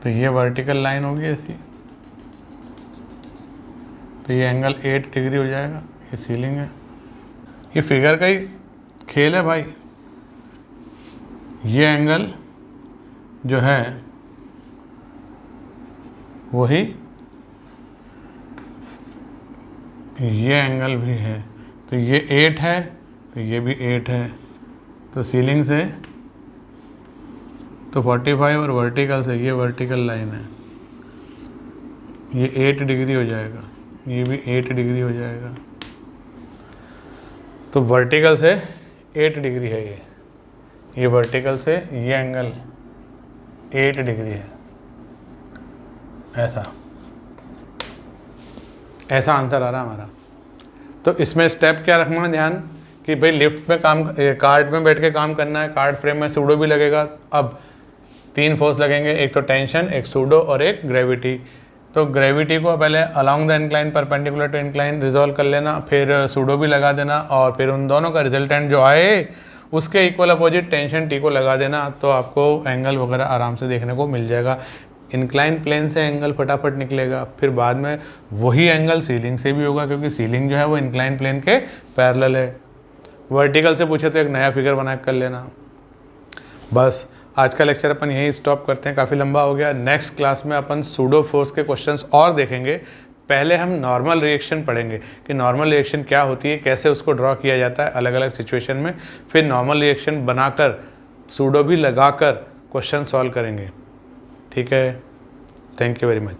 तो ये वर्टिकल लाइन होगी ऐसी, तो ये एंगल 8 डिग्री हो जाएगा, ये सीलिंग है। ये फिगर का ही खेल है भाई। ये एंगल जो है वही ये एंगल भी है, तो ये 8 है, तो ये भी 8 है। तो सीलिंग से तो 45 और वर्टिकल से ये वर्टिकल लाइन है, ये 8 डिग्री हो जाएगा, ये भी 8 डिग्री हो जाएगा। तो वर्टिकल से 8 डिग्री है ये वर्टिकल से ये एंगल 8 डिग्री है। ऐसा आंसर आ रहा हमारा। तो इसमें स्टेप क्या रखना है ध्यान कि भाई लिफ्ट में कार्ट में बैठ के काम करना है, कार्ट फ्रेम में सूडो भी लगेगा। अब 3 फोर्स लगेंगे, एक तो टेंशन, एक सूडो और एक ग्रेविटी। तो ग्रेविटी को पहले along the incline perpendicular to incline resolve कर लेना, फिर सूडो भी लगा देना, और फिर उन दोनों का रिजल्टेंट जो आए उसके इक्वल अपोजिट टेंशन टी को लगा देना। तो आपको एंगल वगैरह आराम से देखने को मिल जाएगा। इंक्लाइन प्लेन से एंगल फटाफट निकलेगा, फिर बाद में वही एंगल सीलिंग से भी होगा, क्योंकि सीलिंग जो है वो इंक्लाइन प्लेन के पैरेलल है। वर्टिकल से पूछे तो एक नया फिगर बना कर लेना। बस आज का लेक्चर अपन यहीं स्टॉप करते हैं, काफ़ी लंबा हो गया। नेक्स्ट क्लास में अपन सूडो फोर्स के क्वेश्चंस और देखेंगे। पहले हम नॉर्मल रिएक्शन पढ़ेंगे कि नॉर्मल रिएक्शन क्या होती है, कैसे उसको ड्रॉ किया जाता है अलग अलग सिचुएशन में। फिर नॉर्मल रिएक्शन बनाकर सूडो भी लगाकर क्वेश्चन सॉल्व करेंगे। ठीक है, थैंक यू वेरी मच।